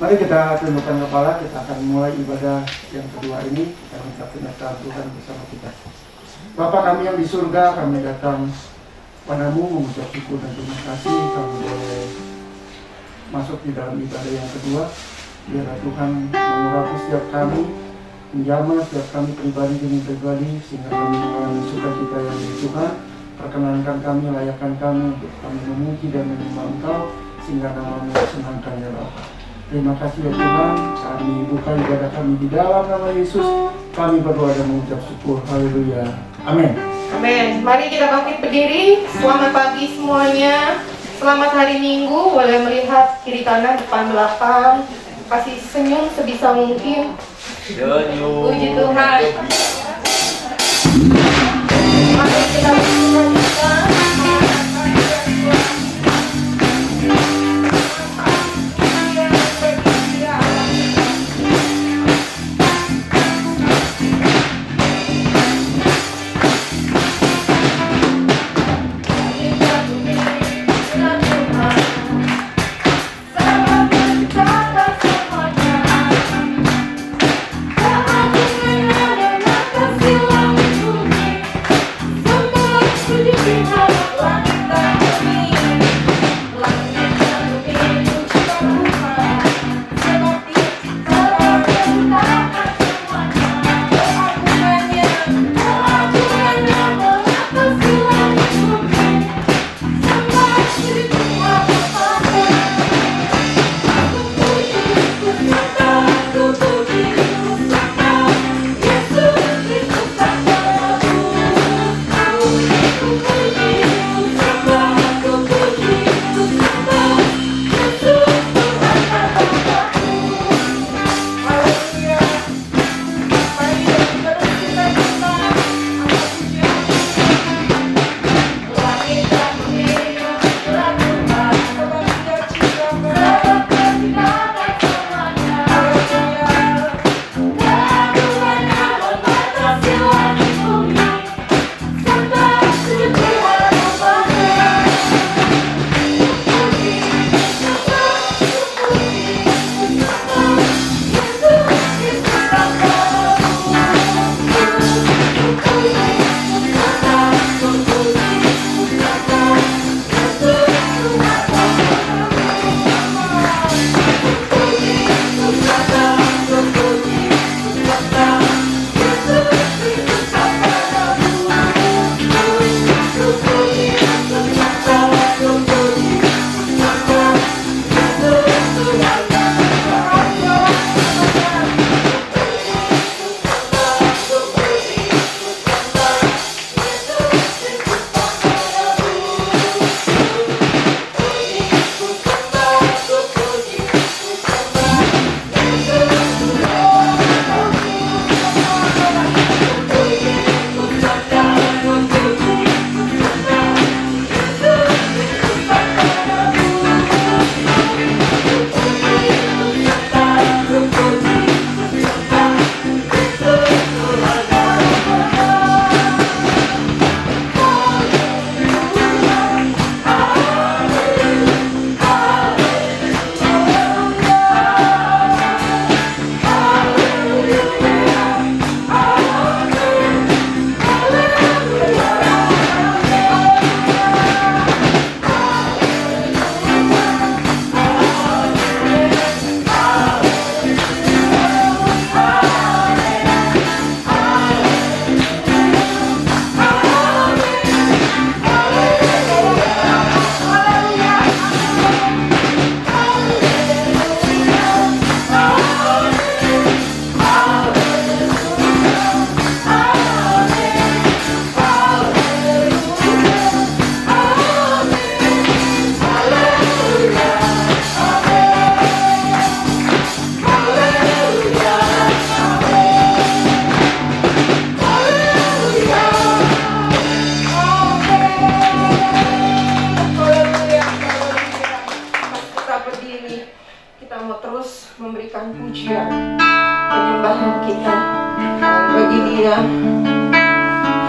Mari kita tundukkan kepala, kita akan mulai ibadah yang kedua ini. Kita minta penyertaan Tuhan bersama kita. Bapa kami yang di surga, kami datang padamu mengucap syukur dan terima kasih. Kami boleh masuk di dalam ibadah yang kedua. Biarlah Tuhan mengurapi setiap kami, menjamah setiap kami pribadi demi pribadi, sehingga kami mengalami sukacita yang dari Tuhan. Perkenankan kami, layakkan kami untuk kami memuji dan menyembah Engkau, sehingga nama-Mu disenangkan ya Bapa. Terima kasih ya Tuhan, kami buka ibadah kami di dalam nama Yesus. Kami berdoa dan mengucap syukur. Haleluya. Amin. Amin. Mari kita bangkit berdiri. Selamat pagi semuanya. Selamat hari Minggu. Boleh melihat kiri kanan, depan belakang. Kasih senyum sebisa mungkin. Puji Tuhan. Mari kita bersuka-cita.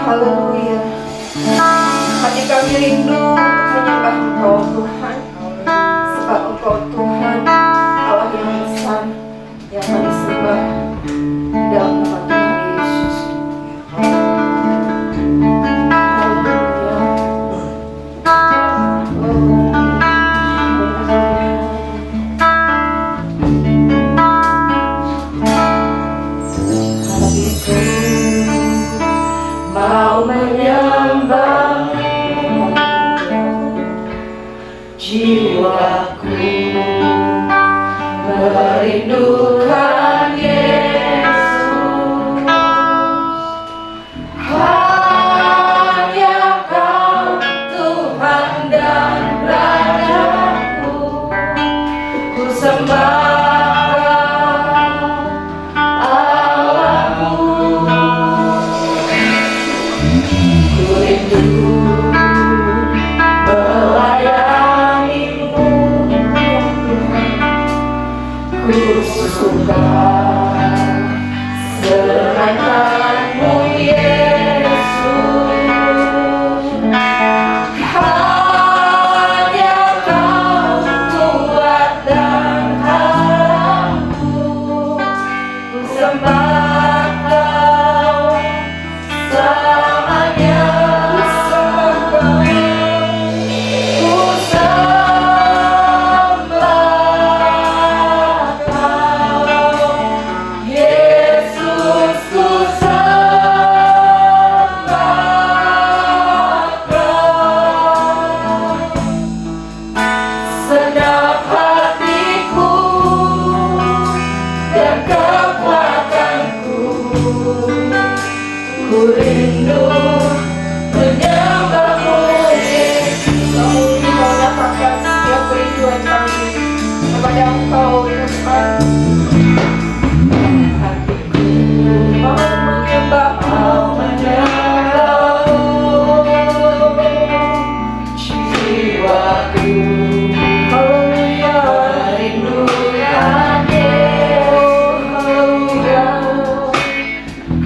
Haleluya. Hati kami rindu untuk menyembah Engkau Tuhan, sebab Engkau Tuhan Allah yang besar, jiwaku merindukan Yesus. Hanya Kau Tuhan dan Rajaku, ku sembah Allahku. Ku rindu melayani-Mu, ku suka senangkan-Mu Yesus. Hanya Kau kuat dan harapku, ku sembah Kau selamanya. Ku sembah Kau Yesus, ku sembah Kau. Senang hatiku dan kekuatanku, ku rindu menyembah-Mu Yesus. Kami mau nyatakan setiap kerinduan kami kepada Engkau ya Tuhan. Hatiku mau menyembah-Mu, jiwaku Haleluya. merindukan Yesus.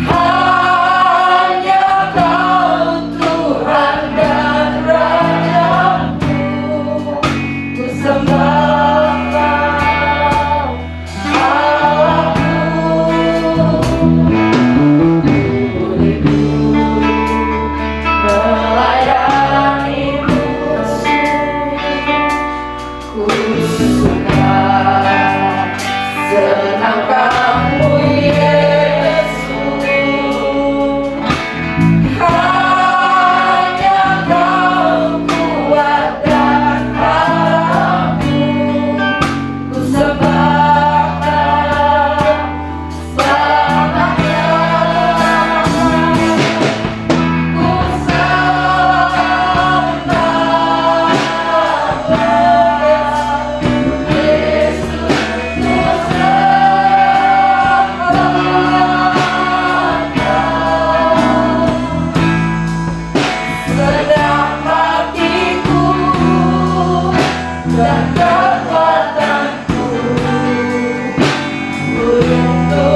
Hanya Kau Tuhan dan Rajaku, ku sembah Kau Allahku. Ku rindu melayani-Mu, ku suka senangkan-Mu Yesus. Hanya Kau kuat dan harapku, ku sembah Kau selamanya. Ku sembah Yesus, ku sembah Kau. Senang hatiku dan kekuatanku, ku rindu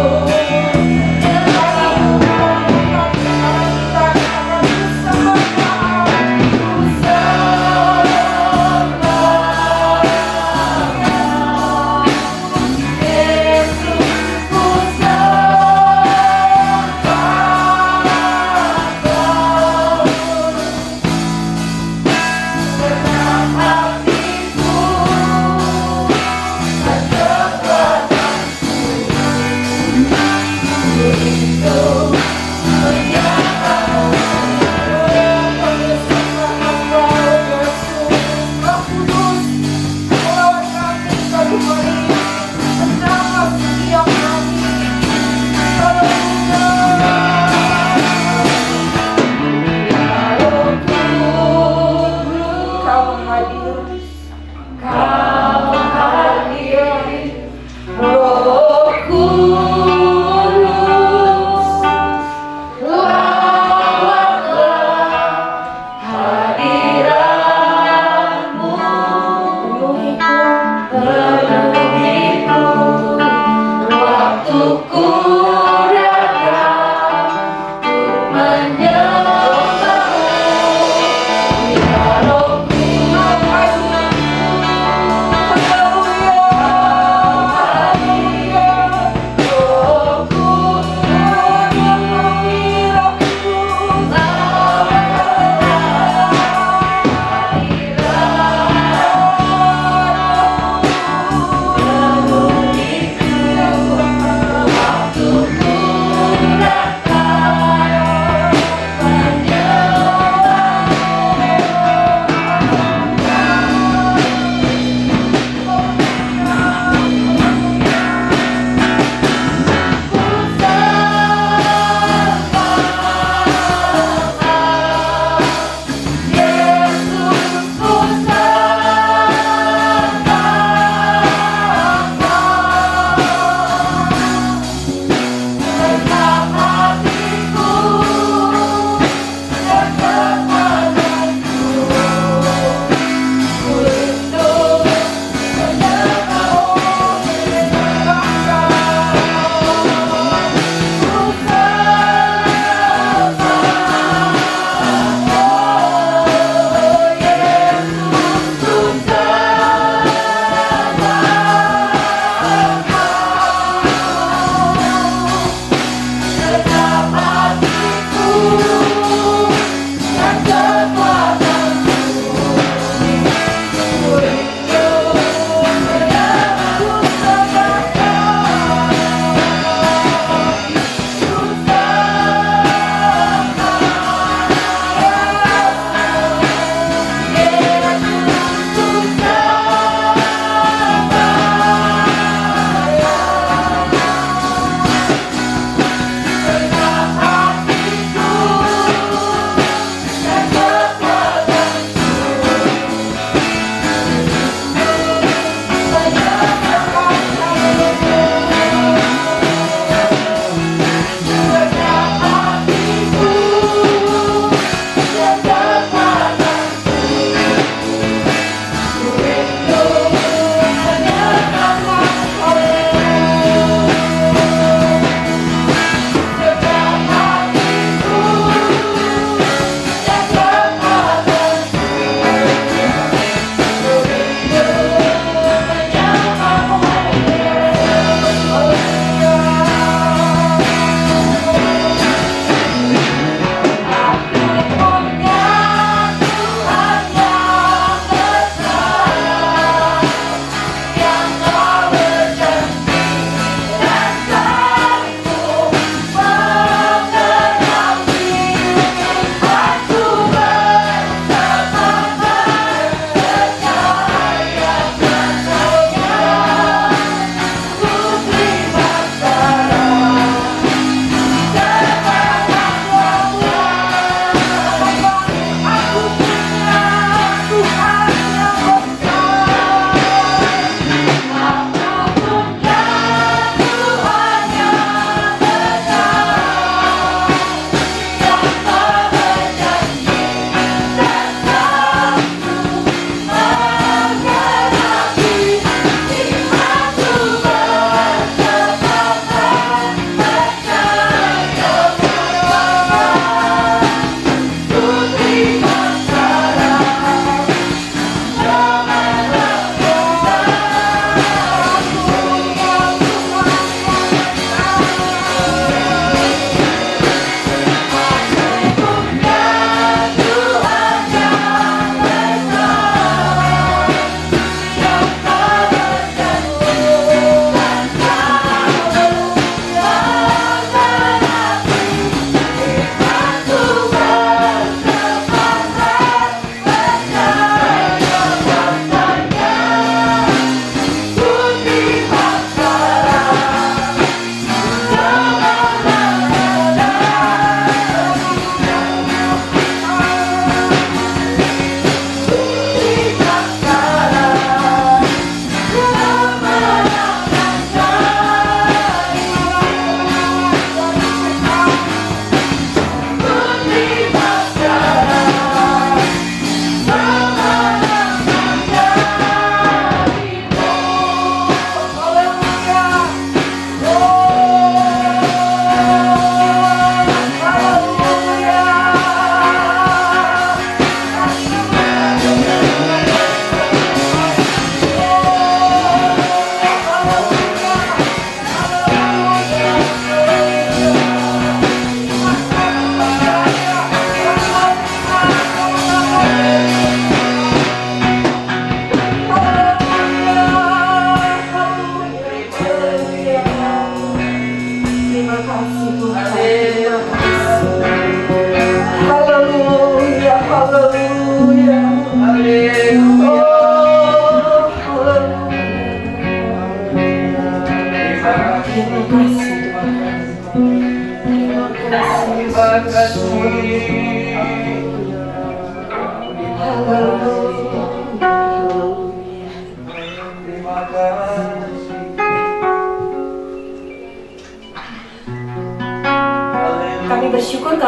Roh Kudus, lawatlah hadirat-Mu, penuhiku waktuku datang untuk menyembah-Mu. Ya Roh Kudus,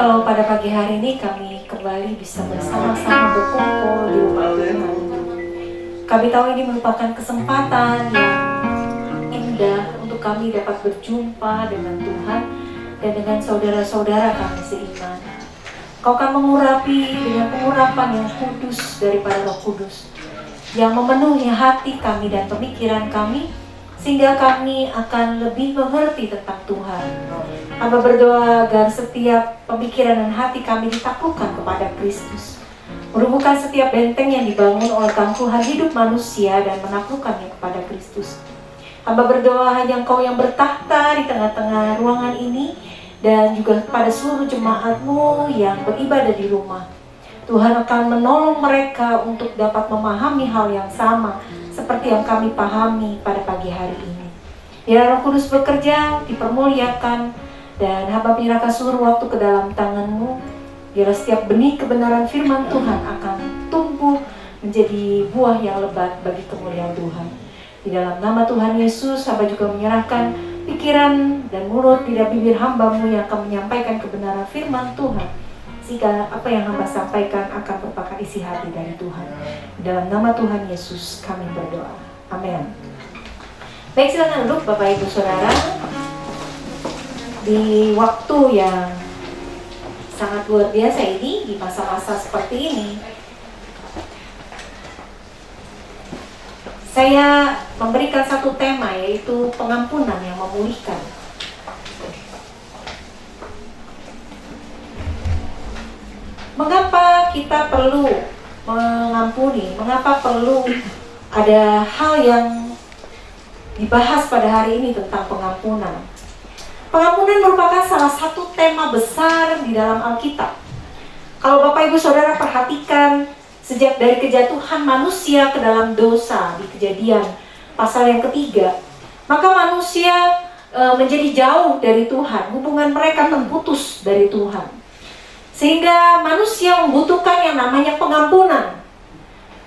kalau pada pagi hari ini kami kembali bisa bersama-sama berkumpul di rumah Tuhan. Kami tahu ini merupakan kesempatan yang indah untuk kami dapat berjumpa dengan Tuhan dan dengan saudara-saudara kami seiman. Kau akan mengurapi dengan pengurapan yang kudus daripada Roh Kudus, yang memenuhi hati kami dan pemikiran kami, sehingga kami akan lebih mengerti tentang Tuhan. Hamba berdoa agar setiap pemikiran dan hati kami ditaklukkan kepada Kristus, merubuhkan setiap benteng yang dibangun oleh tangkuhan hidup manusia dan menaklukkannya kepada Kristus. Hamba berdoa hanya Engkau yang bertahta di tengah-tengah ruangan ini, dan juga kepada seluruh jemaat-Mu yang beribadah di rumah. Tuhan akan menolong mereka untuk dapat memahami hal yang sama seperti yang kami pahami pada pagi hari ini. Biar Roh Kudus bekerja, dipermuliakan, dan hamba menyerahkan seluruh waktu ke dalam tangan-Mu. Biar setiap benih kebenaran firman Tuhan akan tumbuh menjadi buah yang lebat bagi kemuliaan Tuhan. Di dalam nama Tuhan Yesus, hamba juga menyerahkan pikiran dan mulut tidak bibir hamba-Mu yang akan menyampaikan kebenaran firman Tuhan, sehingga apa yang hamba sampaikan akan merupakan isi hati dari Tuhan. Di dalam nama Tuhan Yesus kami berdoa. Amin. Baik, silakan duduk Bapak Ibu Saudara. Di waktu yang sangat luar biasa ini, di masa-masa seperti ini, saya memberikan satu tema, yaitu pengampunan yang memulihkan. Mengapa kita perlu mengampuni? Mengapa perlu ada hal yang dibahas pada hari ini tentang pengampunan? Pengampunan merupakan salah satu tema besar di dalam Alkitab. Kalau Bapak Ibu Saudara perhatikan, sejak dari kejatuhan manusia ke dalam dosa di Kejadian pasal yang ketiga, maka manusia menjadi jauh dari Tuhan, hubungan mereka terputus dari Tuhan. Sehingga manusia membutuhkan yang namanya pengampunan.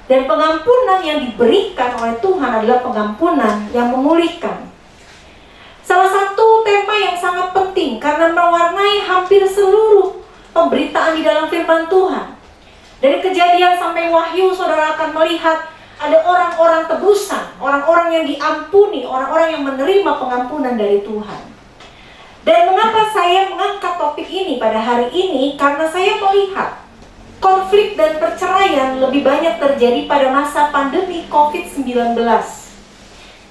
Dan pengampunan yang diberikan oleh Tuhan adalah pengampunan yang memulihkan. Salah satu tema yang sangat penting karena mewarnai hampir seluruh pemberitaan di dalam firman Tuhan. Dari Kejadian sampai Wahyu, saudara akan melihat ada orang-orang tebusan, orang-orang yang diampuni, orang-orang yang menerima pengampunan dari Tuhan. Dan mengapa saya mengangkat topik ini pada hari ini? Karena saya melihat konflik dan perceraian lebih banyak terjadi pada masa pandemi COVID-19.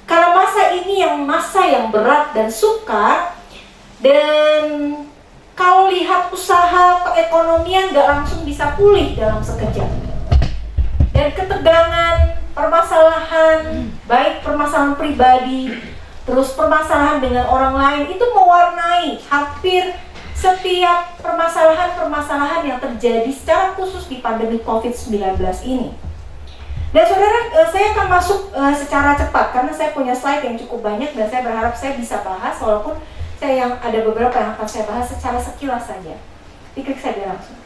Karena masa ini masa yang berat dan sukar, dan kalau lihat usaha perekonomian gak langsung bisa pulih dalam sekejap. Dan ketegangan, permasalahan, baik permasalahan pribadi, terus permasalahan dengan orang lain, itu mewarnai hampir setiap permasalahan-permasalahan yang terjadi secara khusus di pandemi COVID-19 ini. Dan saudara, saya akan masuk secara cepat karena saya punya slide yang cukup banyak dan saya berharap saya bisa bahas, walaupun saya ada beberapa yang akan saya bahas secara sekilas saja. Diklik saja langsung.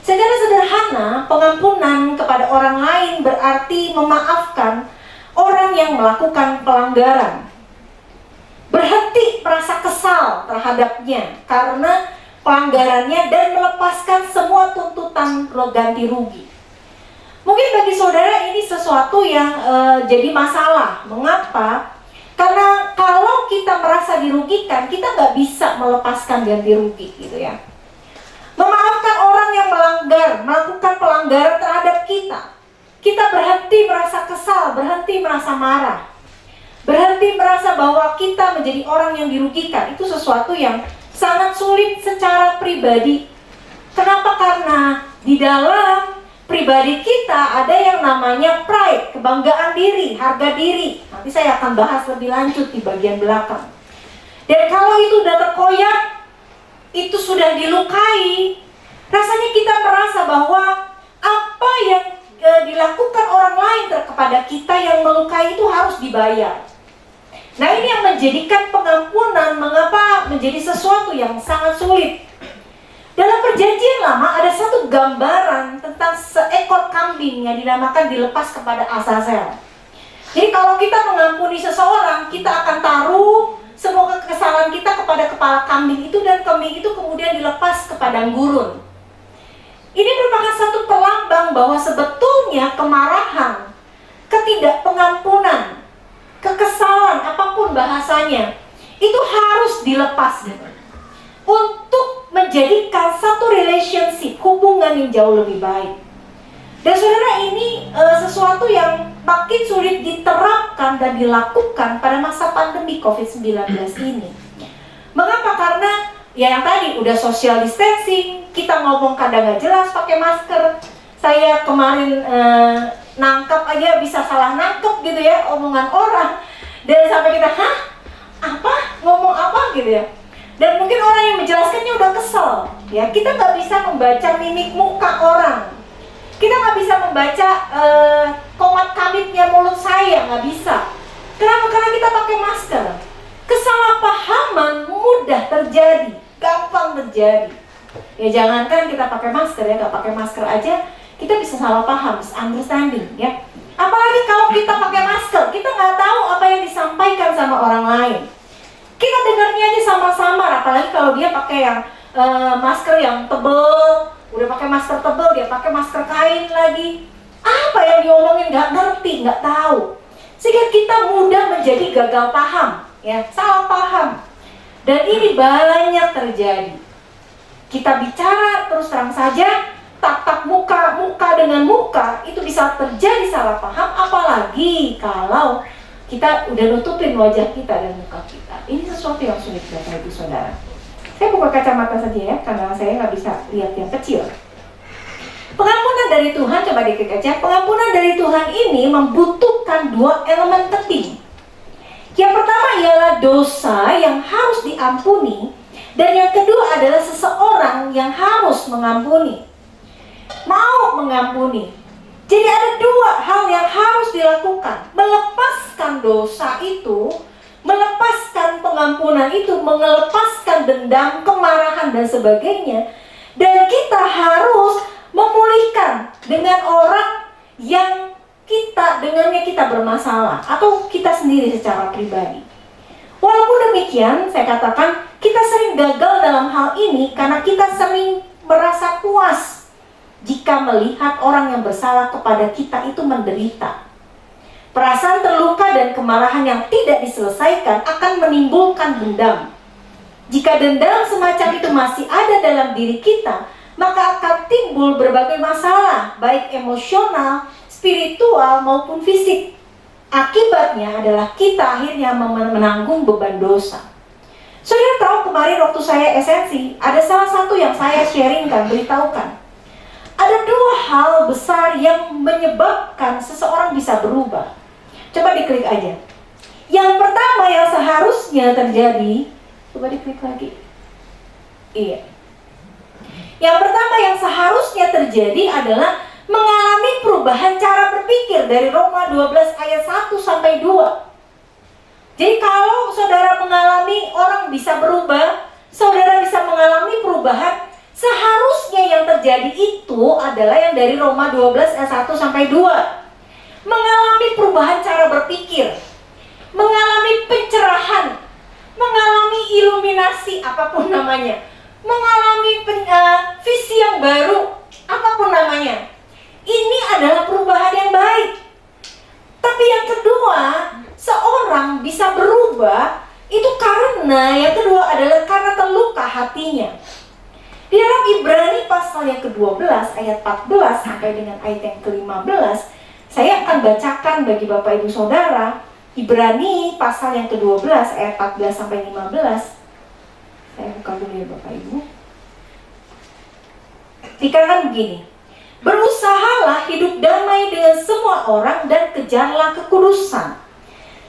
Secara sederhana, pengampunan kepada orang lain berarti memaafkan orang yang melakukan pelanggaran. Berhenti merasa kesal terhadapnya karena pelanggarannya dan melepaskan semua tuntutan ganti rugi. Mungkin bagi saudara ini sesuatu yang jadi masalah. Mengapa? Karena kalau kita merasa dirugikan, kita nggak bisa melepaskan ganti rugi, gitu ya. Memaafkan orang yang melakukan pelanggaran terhadap kita. Kita berhenti merasa kesal, berhenti merasa marah, berhenti merasa bahwa kita menjadi orang yang dirugikan. Itu sesuatu yang sangat sulit secara pribadi. Kenapa? Karena di dalam pribadi kita ada yang namanya pride, kebanggaan diri, harga diri. Nanti saya akan bahas lebih lanjut di bagian belakang. Dan kalau itu sudah terkoyak, itu sudah dilukai, rasanya kita merasa bahwa apa yang dilakukan orang lain kepada kita yang melukai itu harus dibayar. Nah, ini yang menjadikan pengampunan mengapa menjadi sesuatu yang sangat sulit. Dalam perjanjian lama ada satu gambaran tentang seekor kambing yang dinamakan dilepas kepada Azazel. Jadi kalau kita mengampuni seseorang, kita akan taruh semua kesalahan kita kepada kepala kambing itu, dan kambing itu kemudian dilepas ke padang gurun. Ini merupakan satu pelambang bahwa sebetulnya kemarahan, ketidakpengampunan, kekesalan, apapun bahasanya, itu harus dilepas untuk menjadikan satu relationship, hubungan yang jauh lebih baik. Dan saudara, ini sesuatu yang makin sulit diterapkan dan dilakukan pada masa pandemi COVID-19 ini. Mengapa? Karena ya yang tadi udah social distancing, kita ngomong kadang nggak jelas pakai masker. Saya kemarin nangkap aja bisa salah nangkep gitu ya omongan orang, dan sampai kita ngomong apa gitu ya. Dan mungkin orang yang menjelaskannya udah kesel ya. Kita nggak bisa membaca mimik muka orang, kita nggak bisa membaca komat kamitnya mulut saya, nggak bisa. Kenapa? Karena kita pakai masker. Kesalahpahaman mudah terjadi, gampang terjadi. Ya jangankan kita pakai masker ya, nggak pakai masker aja kita bisa salah paham, misunderstanding ya. Apalagi kalau kita pakai masker, kita nggak tahu apa yang disampaikan sama orang lain. Kita dengarnya aja sama-sama, apalagi kalau dia pakai yang masker yang tebel, udah pakai masker tebel, dia pakai masker kain lagi. Apa yang diomongin nggak ngerti, nggak tahu. Sehingga kita mudah menjadi gagal paham, ya, salah paham. Dan ini banyak terjadi. Kita bicara terus terang saja, tatap muka dengan muka, itu bisa terjadi salah paham, apalagi kalau kita udah nutupin wajah kita dan muka kita. Ini sesuatu yang sulit, Bapak Ibu Saudara. Saya buka kacamata saja ya, karena saya nggak bisa lihat yang kecil. Pengampunan dari Tuhan, coba diklik aja. Pengampunan dari Tuhan ini membutuhkan dua elemen penting. Yang pertama ialah dosa yang harus diampuni, dan yang kedua adalah seseorang yang harus mengampuni. Mau mengampuni. Jadi ada dua hal yang harus dilakukan. Melepaskan dosa itu, melepaskan pengampunan itu, melepaskan dendam, kemarahan dan sebagainya. Dan kita harus memulihkan dengan orang yang dengannya kita bermasalah, atau kita sendiri secara pribadi. Walaupun demikian, saya katakan kita sering gagal dalam hal ini karena kita sering merasa puas jika melihat orang yang bersalah kepada kita itu menderita. Perasaan terluka dan kemarahan yang tidak diselesaikan akan menimbulkan dendam. Jika dendam semacam itu masih ada dalam diri kita, maka akan timbul berbagai masalah, baik emosional, spiritual maupun fisik. Akibatnya adalah kita akhirnya menanggung beban dosa. Saudara tahu kemarin waktu saya esensi, ada salah satu yang saya sharingkan, beritahukan. Ada dua hal besar yang menyebabkan seseorang bisa berubah. Coba diklik aja. Yang pertama yang seharusnya terjadi, coba diklik lagi. Iya. Yang pertama yang seharusnya terjadi adalah mengalami perubahan cara berpikir dari Roma 12 ayat 1 sampai 2. Jadi kalau saudara mengalami orang bisa berubah, saudara bisa mengalami perubahan, seharusnya yang terjadi itu adalah yang dari Roma 12 ayat 1 sampai 2. Mengalami perubahan cara berpikir, mengalami pencerahan, mengalami iluminasi, apapun namanya, mengalami visi yang baru, apapun namanya. Ini adalah perubahan yang baik. Tapi yang kedua, seorang bisa berubah itu karena yang kedua adalah karena terluka hatinya. Di dalam Ibrani pasal yang ke-12 ayat 14 sampai dengan ayat yang ke-15, saya akan bacakan bagi Bapak Ibu Saudara Ibrani pasal yang ke-12 ayat 14 sampai 15. Saya buka dulu ya Bapak Ibu. Dikatakan begini, berusahalah hidup damai dengan semua orang dan kejarlah kekudusan.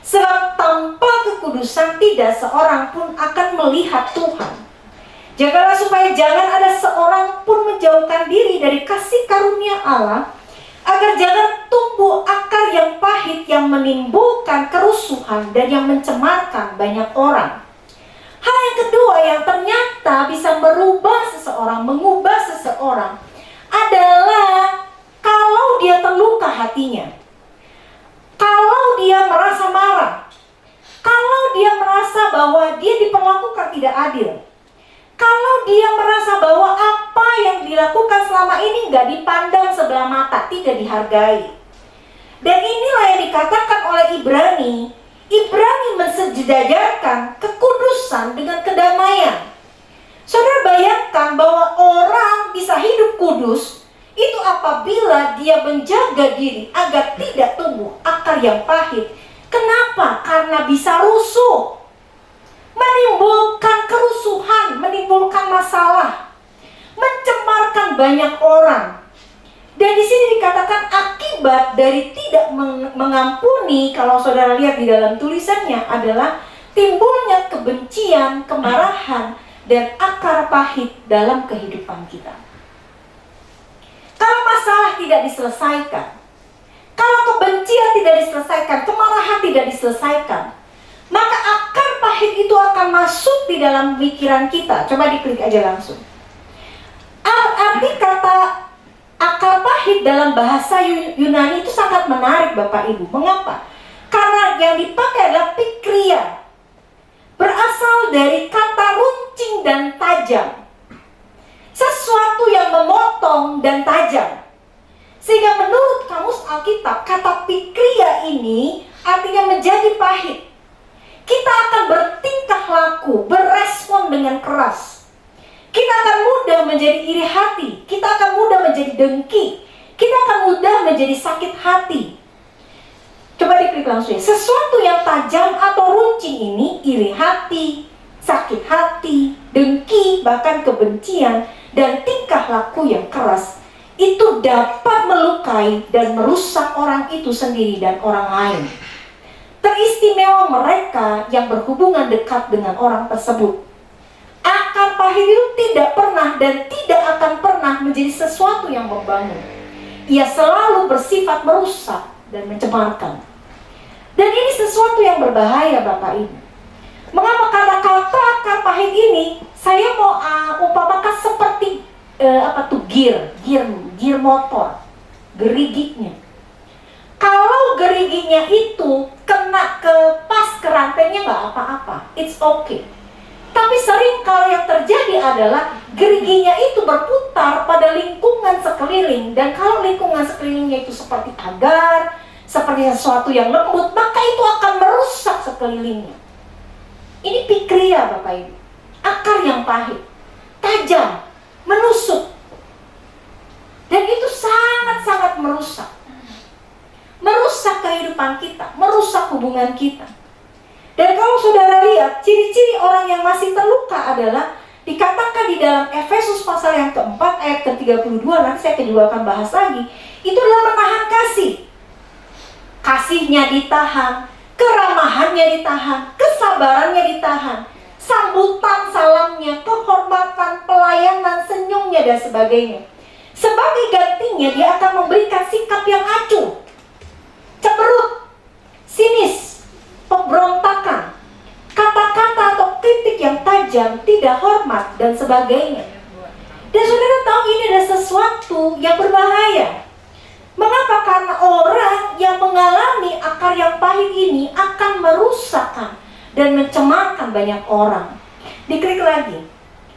Sebab tanpa kekudusan tidak seorang pun akan melihat Tuhan. Jagalah supaya jangan ada seorang pun menjauhkan diri dari kasih karunia Allah, agar jangan tumbuh akar yang pahit yang menimbulkan kerusuhan dan yang mencemarkan banyak orang. Hal yang kedua yang ternyata bisa merubah seseorang, mengubah seseorang, adalah kalau dia terluka hatinya, kalau dia merasa marah, kalau dia merasa bahwa dia diperlakukan tidak adil, kalau dia merasa bahwa apa yang dilakukan selama ini nggak dipandang sebelah mata, tidak dihargai. Dan inilah yang dikatakan oleh Ibrani. Ibrani mensejajarkan kekudusan dengan kedamaian. Saudara bayangkan bahwa orang bisa hidup kudus itu apabila dia menjaga diri agar tidak tumbuh akar yang pahit. Kenapa? Karena bisa rusuh, menimbulkan kerusuhan, menimbulkan masalah, mencemarkan banyak orang. Dan di sini dikatakan akibat dari tidak mengampuni, kalau saudara lihat di dalam tulisannya, adalah timbulnya kebencian, kemarahan, dan akar pahit dalam kehidupan kita. Kalau masalah tidak diselesaikan, kalau kebencian tidak diselesaikan, kemarahan tidak diselesaikan, maka akar pahit itu akan masuk di dalam pikiran kita. Coba diklik aja langsung. Arti kata akar pahit dalam bahasa Yunani itu sangat menarik Bapak Ibu. Mengapa? Karena yang dipakai adalah pikria. Berasal dari kata runcing dan tajam. Sesuatu yang memotong dan tajam. Sehingga menurut Kamus Alkitab, kata pikria ini artinya menjadi pahit. Kita akan bertingkah laku, berespon dengan keras. Kita akan mudah menjadi iri hati. Kita akan mudah menjadi dengki. Kita akan mudah menjadi sakit hati. Coba diklik langsung ya. Sesuatu yang tajam atau runcing ini, iri hati, sakit hati, dengki, bahkan kebencian, dan tingkah laku yang keras, itu dapat melukai dan merusak orang itu sendiri dan orang lain. Teristimewa mereka yang berhubungan dekat dengan orang tersebut. Akar pahit itu tidak pernah dan tidak akan pernah menjadi sesuatu yang membangun. Ia selalu bersifat merusak dan mencemarkan. Dan ini sesuatu yang berbahaya Bapak Ibu. Mengapa? Karena kata akar pahit ini saya mau umpamakan seperti gear motor, gerigiknya. Kalau geriginya itu kena ke pas ke rantainya nggak apa-apa, it's okay. Tapi sering kalau yang terjadi adalah geriginya itu berputar pada lingkungan sekeliling. Dan kalau lingkungan sekelilingnya itu seperti pagar, seperti sesuatu yang lembut, maka itu akan merusak sekelilingnya. Ini pikria Bapak Ibu. Akar yang pahit, tajam, menusuk. Dan itu sangat-sangat merusak. Merusak kehidupan kita, merusak hubungan kita. Dan kalau saudara lihat, ciri-ciri orang yang masih terluka adalah dikatakan di dalam Efesus pasal yang keempat ayat ke-32, nanti saya juga akan bahas lagi, itu adalah menahan kasih. Kasihnya ditahan, keramahannya ditahan, kesabarannya ditahan, sambutan salamnya, kehormatan, pelayanan, senyumnya, dan sebagainya. Sebagai gantinya dia akan memberikan sikap yang acuh, cemberut, sinis, pemberontakan, kata-kata atau kritik yang tajam, tidak hormat, dan sebagainya. Dan saudara tahu ini adalah sesuatu yang berbahaya. Mengapa? Karena orang yang mengalami akar yang pahit ini akan merusakkan dan mencemarkan banyak orang. Diklik lagi.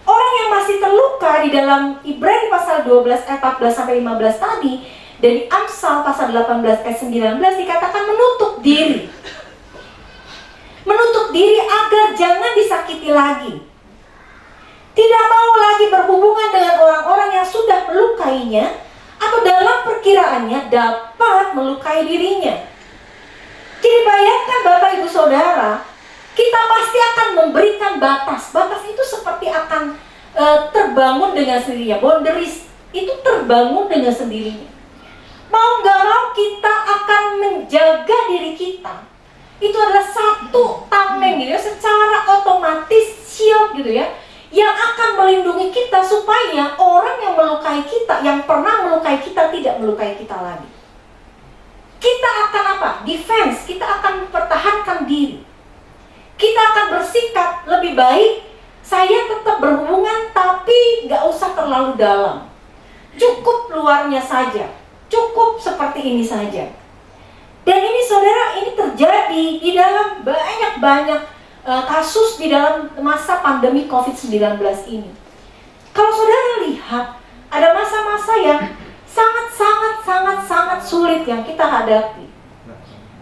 Orang yang masih terluka di dalam Ibrani pasal 12 ayat 14 sampai 15 tadi, dari Amsal pasal 18 ayat 19 dikatakan menutup diri. Menutup diri agar jangan disakiti lagi. Tidak mau lagi berhubungan dengan orang-orang yang sudah melukainya atau dalam perkiraannya dapat melukai dirinya. Jadi bayangkan Bapak Ibu Saudara, kita pasti akan memberikan batas. Batas itu seperti akan terbangun dengan sendirinya. Boundaries itu terbangun dengan sendirinya. Mau nggak mau kita akan menjaga diri kita. Itu adalah satu tameng gitu ya, secara otomatis shield gitu ya, yang akan melindungi kita supaya orang yang melukai kita, yang pernah melukai kita, tidak melukai kita lagi. Kita akan apa? Defense, kita akan mempertahankan diri. Kita akan bersikap lebih baik, saya tetap berhubungan tapi nggak usah terlalu dalam. Cukup luarnya saja, cukup seperti ini saja. Dan ini saudara, ini terjadi di dalam banyak kasus di dalam masa pandemi COVID-19 ini. Kalau saudara lihat, ada masa-masa yang sangat sulit yang kita hadapi.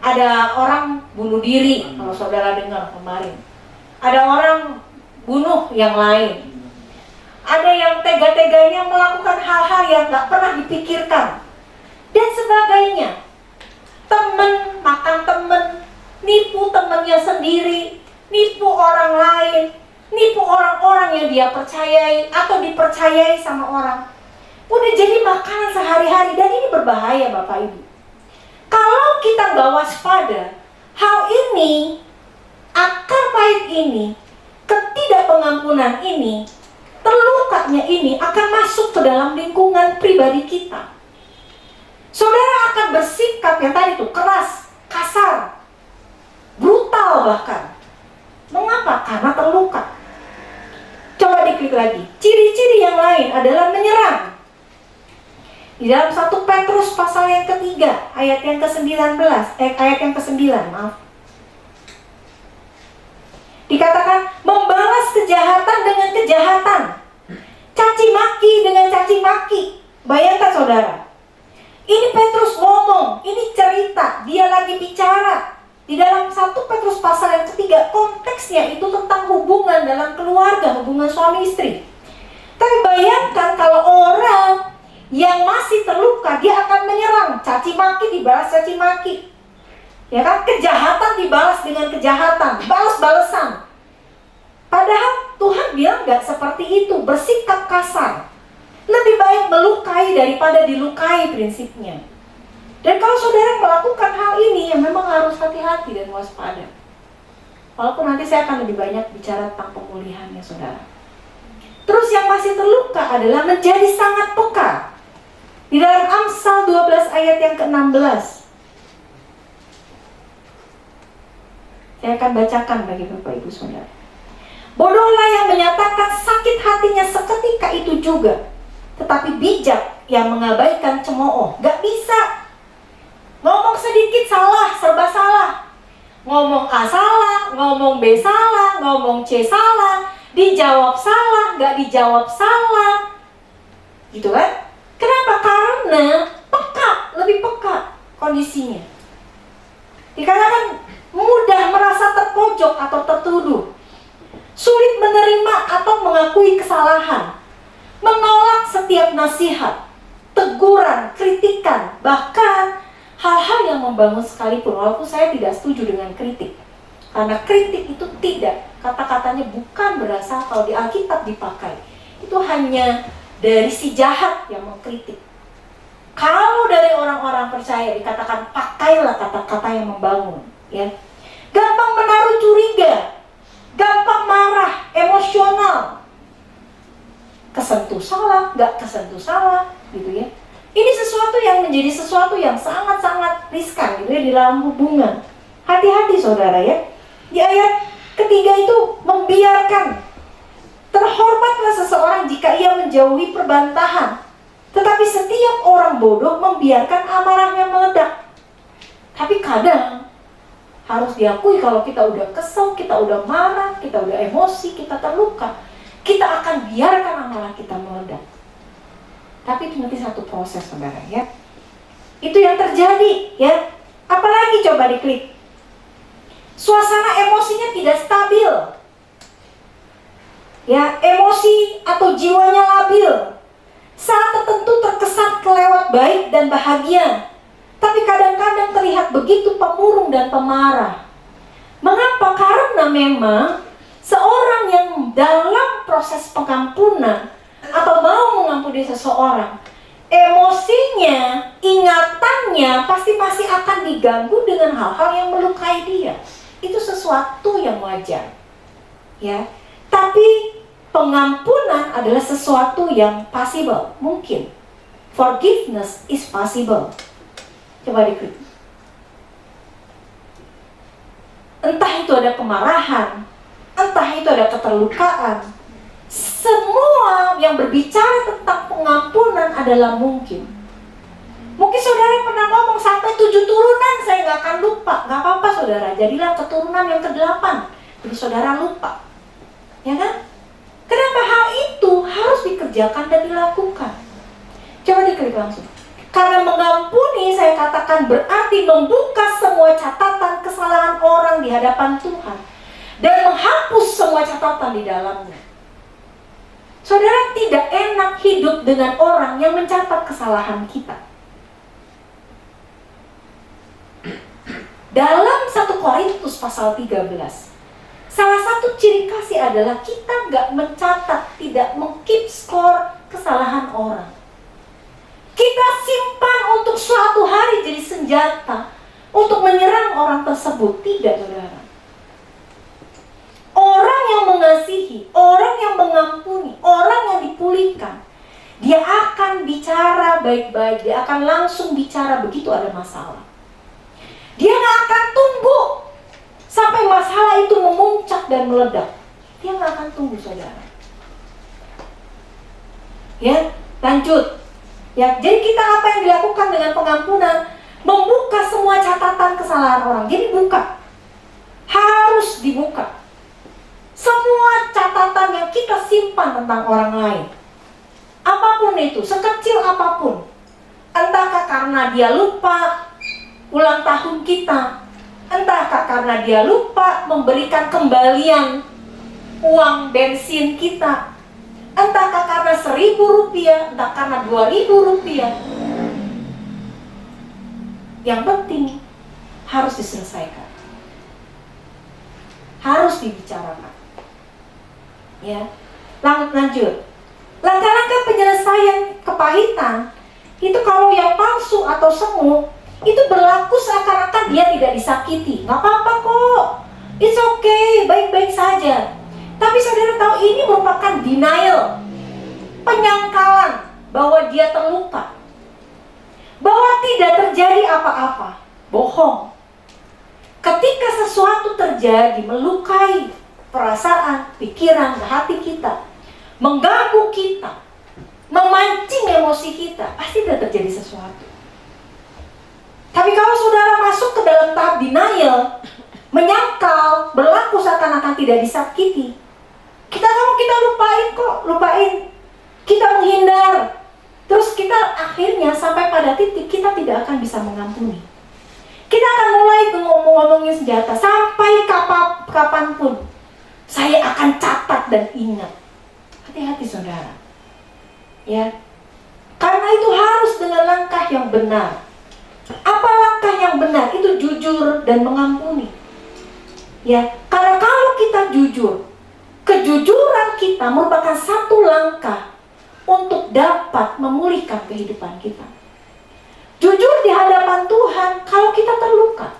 Ada orang bunuh diri, kalau saudara dengar kemarin. Ada orang bunuh yang lain. Ada yang tega-teganya melakukan hal-hal yang gak pernah dipikirkan. Dan sebagainya. Temen, makan temen, nipu temennya sendiri, nipu orang lain, nipu orang-orang yang dia percayai atau dipercayai sama orang. Udah jadi makanan sehari-hari, dan ini berbahaya Bapak Ibu. Kalau kita gak waspada, hal ini, akar pahit ini, ketidakpengampunan ini, terlukanya ini akan masuk ke dalam lingkungan pribadi kita. Saudara akan bersikap yang tadi itu keras, kasar, brutal bahkan. Mengapa? Karena terluka. Coba diklik lagi. Ciri-ciri yang lain adalah menyerang. Di dalam 1 Petrus pasal yang ketiga, ayat yang ke-19, ayat yang ke-9, maaf. Dikatakan membalas kejahatan dengan kejahatan, caci maki dengan caci maki. Bayangkan saudara, ini Petrus ngomong, ini cerita, dia lagi bicara. Di dalam 1 Petrus pasal yang ketiga, konteksnya itu tentang hubungan dalam keluarga, hubungan suami istri. Tapi bayangkan kalau orang yang masih terluka, dia akan menyerang, caci maki dibalas caci maki. Ya kan, kejahatan dibalas dengan kejahatan, balas-balesan. Padahal Tuhan bilang gak seperti itu, bersikap kasar. Lebih baik melukai daripada dilukai prinsipnya. Dan kalau saudara melakukan hal ini, ya memang harus hati-hati dan waspada. Walaupun nanti saya akan lebih banyak bicara tentang pemulihannya saudara. Terus yang masih terluka adalah menjadi sangat peka. Di dalam Amsal 12 ayat yang ke-16. Saya akan bacakan bagi Bapak Ibu Saudara. Bodohlah yang menyatakan sakit hatinya seketika itu juga, tetapi bijak yang mengabaikan cemooh. Gak bisa. Ngomong sedikit salah, serba salah. Ngomong A salah, ngomong B salah, ngomong C salah, dijawab salah, gak dijawab salah. Gitu kan? Kenapa? Karena peka, lebih peka kondisinya. Dikatakan mudah merasa terpojok atau tertuduh, sulit menerima atau mengakui kesalahan, menolak setiap nasihat, teguran, kritikan, bahkan hal-hal yang membangun sekalipun. Walaupun saya tidak setuju dengan kritik, karena kritik itu tidak, kata-katanya bukan berasal kalau di Alkitab dipakai, itu hanya dari si jahat yang mengkritik. Kalau dari orang-orang percaya dikatakan pakailah kata-kata yang membangun, ya. Gampang menaruh curiga, gampang marah, emosional, kesentuh salah, gak kesentuh salah, gitu ya. Ini sesuatu yang menjadi sesuatu yang sangat-sangat riskan, gitu ya, di dalam hubungan. Hati-hati saudara ya. Di ayat ketiga itu membiarkan. Terhormatlah seseorang jika ia menjauhi perbantahan, tetapi setiap orang bodoh membiarkan amarahnya meledak. Tapi kadang harus diakui kalau kita udah kesel, kita udah marah, kita udah emosi, kita terluka, kita akan biarkan amarah kita meledak. Tapi itu nanti satu proses saudara ya. Itu yang terjadi ya. Apalagi coba diklik. Suasana emosinya tidak stabil. Ya, emosi atau jiwanya labil. Saat tertentu terkesan kelewat baik dan bahagia, tapi kadang-kadang terlihat begitu pemurung dan pemarah. Mengapa? Karena memang seorang yang dalam proses pengampunan atau mau mengampuni seseorang, emosinya, ingatannya pasti masih akan diganggu dengan hal-hal yang melukai dia. Itu sesuatu yang wajar. Ya. Tapi pengampunan adalah sesuatu yang possible, mungkin. Forgiveness is possible. Coba diklik. Entah itu ada kemarahan, entah itu ada keterlukaan. Semua yang berbicara tentang pengampunan adalah mungkin. Mungkin saudara pernah ngomong sampai 7 turunan saya gak akan lupa. Gak apa-apa saudara, jadilah keturunan yang ke-8, Jadi saudara lupa, ya kan? Kenapa hal itu harus dikerjakan dan dilakukan? Coba diklik langsung. Karena mengampuni, saya katakan, berarti membuka semua catatan kesalahan orang di hadapan Tuhan dan menghapus semua catatan di dalamnya. Saudara, tidak enak hidup dengan orang yang mencatat kesalahan kita. Dalam 1 Korintus pasal 13, salah satu ciri kasih adalah kita nggak mencatat, tidak meng-keep score kesalahan orang. Kita simpan untuk suatu hari jadi senjata untuk menyerang orang tersebut. Tidak, saudara. Orang yang mengasihi, orang yang mengampuni, orang yang dipulihkan, dia akan bicara baik-baik, dia akan langsung bicara begitu ada masalah. Dia nggak akan tunggu sampai masalah itu memuncak dan meledak. Dia nggak akan tunggu, saudara. Ya, lanjut. Ya, jadi kita apa yang dilakukan dengan pengampunan? Membuka semua catatan kesalahan orang. Jadi buka. Harus dibuka. Semua catatan yang kita simpan tentang orang lain. Apapun itu, sekecil apapun. Entahkah karena dia lupa ulang tahun kita, entahkah karena dia lupa memberikan kembalian uang bensin kita, entahkah karena 1.000 rupiah, entah karena 2.000 rupiah. Yang penting harus diselesaikan, harus dibicarakan. Ya, lanjut. Langkah-langkah penyelesaian kepahitan itu kalau yang palsu atau semu itu berlaku seakan-akan dia tidak disakiti. Nggak apa-apa kok, it's okay, baik-baik saja. Tapi saudara tahu ini merupakan denial, penyangkalan bahwa dia terluka, bahwa tidak terjadi apa-apa. Bohong. Ketika sesuatu terjadi melukai perasaan, pikiran, hati kita, mengganggu kita, memancing emosi kita, pasti tidak terjadi sesuatu. Tapi kalau saudara masuk ke dalam tahap denial, menyangkal, berlaku seakan-akan tidak disakiti, kita lupain kok, kita menghindar, terus kita akhirnya sampai pada titik kita tidak akan bisa mengampuni. Kita akan mulai ngomongin senjata sampai kapanpun. Saya akan catat dan ingat. Hati-hati saudara. Ya. Karena itu harus dengan langkah yang benar. Apa langkah yang benar? Itu jujur dan mengampuni. Ya, karena kalau kita jujur, kejujuran kita merupakan satu langkah untuk dapat memulihkan kehidupan kita. Jujur di hadapan Tuhan kalau kita terluka.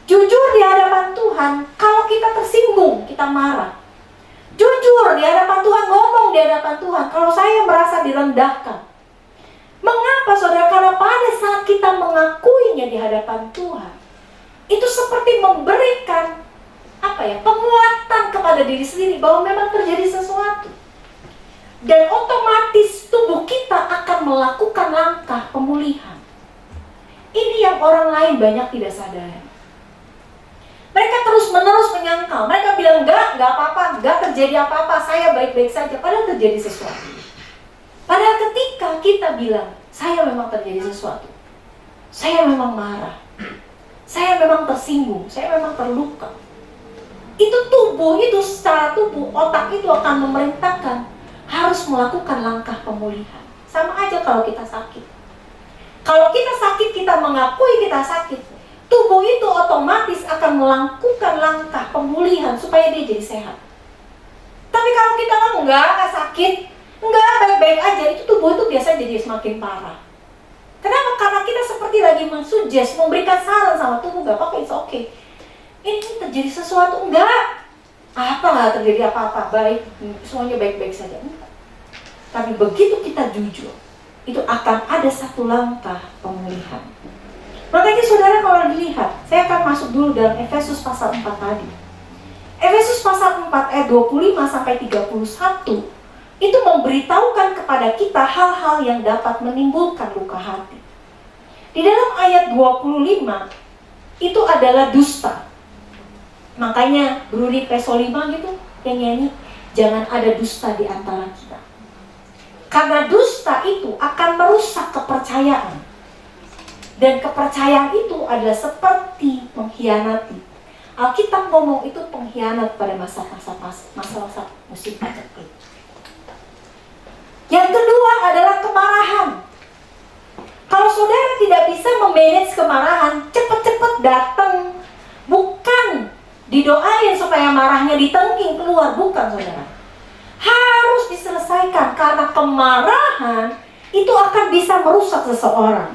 Jujur di hadapan Tuhan kalau kita tersinggung, kita marah. Jujur di hadapan Tuhan, ngomong di hadapan Tuhan kalau saya merasa direndahkan. Mengapa saudara? Karena pada saat kita mengakuinya di hadapan Tuhan, itu seperti memberikan penguatan kepada diri sendiri bahwa memang terjadi sesuatu. Dan otomatis tubuh kita akan melakukan langkah pemulihan. Ini yang orang lain banyak tidak sadari. Mereka terus-menerus menyangkal. Mereka bilang, enggak apa-apa, enggak terjadi apa-apa, saya baik-baik saja. Padahal terjadi sesuatu. Padahal ketika kita bilang, saya memang terjadi sesuatu, saya memang marah, saya memang tersinggung, saya memang terluka, itu tubuh itu secara tubuh, otak itu akan memerintahkan harus melakukan langkah pemulihan. Sama aja kalau kita sakit. Kalau kita sakit, kita mengakui kita sakit, tubuh itu otomatis akan melakukan langkah pemulihan supaya dia jadi sehat. Tapi kalau kita ngomong enggak sakit, enggak baik-baik aja, itu tubuh itu biasa jadi semakin parah. Kenapa? Karena kita seperti lagi mensuggest, memberikan saran sama tubuh, enggak apa-apa, it's okay. Ini terjadi sesuatu, enggak terjadi apa-apa, baik, semuanya baik-baik saja, enggak. Tapi begitu kita jujur, itu akan ada satu langkah pemulihan. Makanya saudara kalau dilihat, saya akan masuk dulu dalam Efesus pasal 4 tadi. Efesus pasal 4 ayat 25 sampai 31 itu memberitahukan kepada kita hal-hal yang dapat menimbulkan luka hati. Di dalam ayat 25 itu adalah dusta. Makanya Bruri Pesolima gitu yang nyanyi, jangan ada dusta di antara kita. Karena dusta itu akan merusak kepercayaan. Dan kepercayaan itu adalah seperti mengkhianati. Alkitab ngomong itu pengkhianat pada masa-masa musim paceklik. Yang kedua adalah kemarahan. Kalau saudara tidak bisa memanage kemarahan, cepat-cepat datang. Bukan didoain supaya marahnya ditengking keluar, bukan saudara. Harus diselesaikan karena kemarahan itu akan bisa merusak seseorang.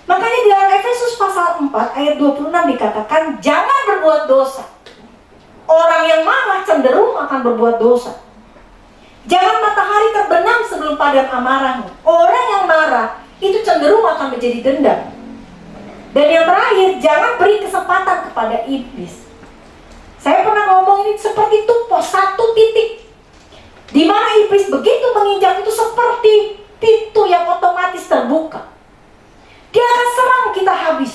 Makanya di dalam Efesus pasal 4 ayat 26 dikatakan, jangan berbuat dosa. Orang yang marah cenderung akan berbuat dosa. Jangan matahari terbenam sebelum padam amarahmu. Orang yang marah itu cenderung akan menjadi dendam. Dan yang terakhir, jangan beri kesempatan kepada iblis. Saya pernah ngomong ini seperti tumpos, satu titik. Di mana iblis begitu menginjak itu seperti pintu yang otomatis terbuka. Dia akan serang kita habis.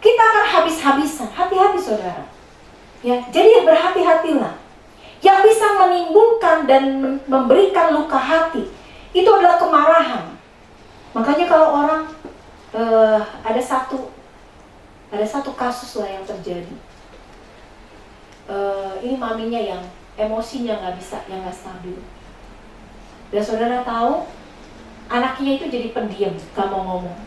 Kita akan habis-habisan. Hati-hati saudara. Ya, jadi berhati-hatilah. Yang bisa menimbulkan dan memberikan luka hati itu adalah kemarahan. Makanya kalau orang ada satu kasus lah yang terjadi. Ini maminya yang emosinya nggak stabil. Dan saudara tahu, anaknya itu jadi pendiam, gak mau ngomong.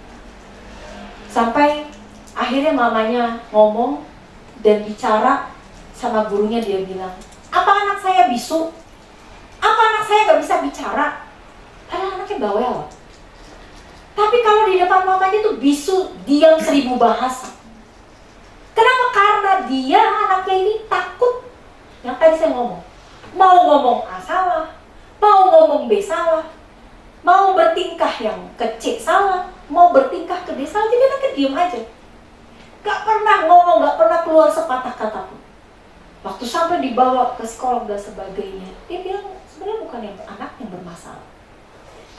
Sampai akhirnya mamanya ngomong dan bicara sama gurunya, dia bilang, apa anak saya bisu? Apa anak saya gak bisa bicara? Padahal anaknya bawel. Tapi kalau di depan mamanya tuh bisu, diam 1000 bahasa. Kenapa? Karena dia anaknya ini takut. Yang tadi saya ngomong, mau ngomong A salah, mau ngomong B salah, mau bertingkah yang ke C salah, mau bertingkah ke D salah, jadi anaknya diem aja. Gak pernah ngomong, gak pernah keluar sepatah kata pun. Waktu sampai dibawa ke psikolog dan sebagainya, dia bilang sebenarnya bukan yang anak yang bermasalah,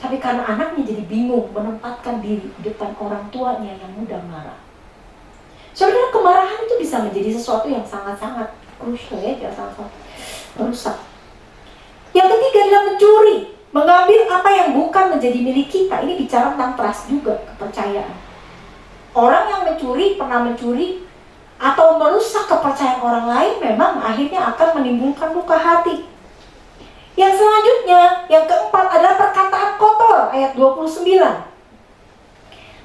tapi karena anaknya jadi bingung menempatkan diri di depan orang tuanya yang mudah marah. Sebenarnya kemarahan itu bisa menjadi sesuatu yang sangat-sangat krusial ya, sangat merusak. Yang ketiga adalah mencuri, mengambil apa yang bukan menjadi milik kita. Ini bicara tentang trust juga, kepercayaan. Orang yang mencuri, pernah mencuri, atau merusak kepercayaan orang lain, memang akhirnya akan menimbulkan luka hati. Yang selanjutnya, yang keempat adalah perkataan kotor, ayat 29.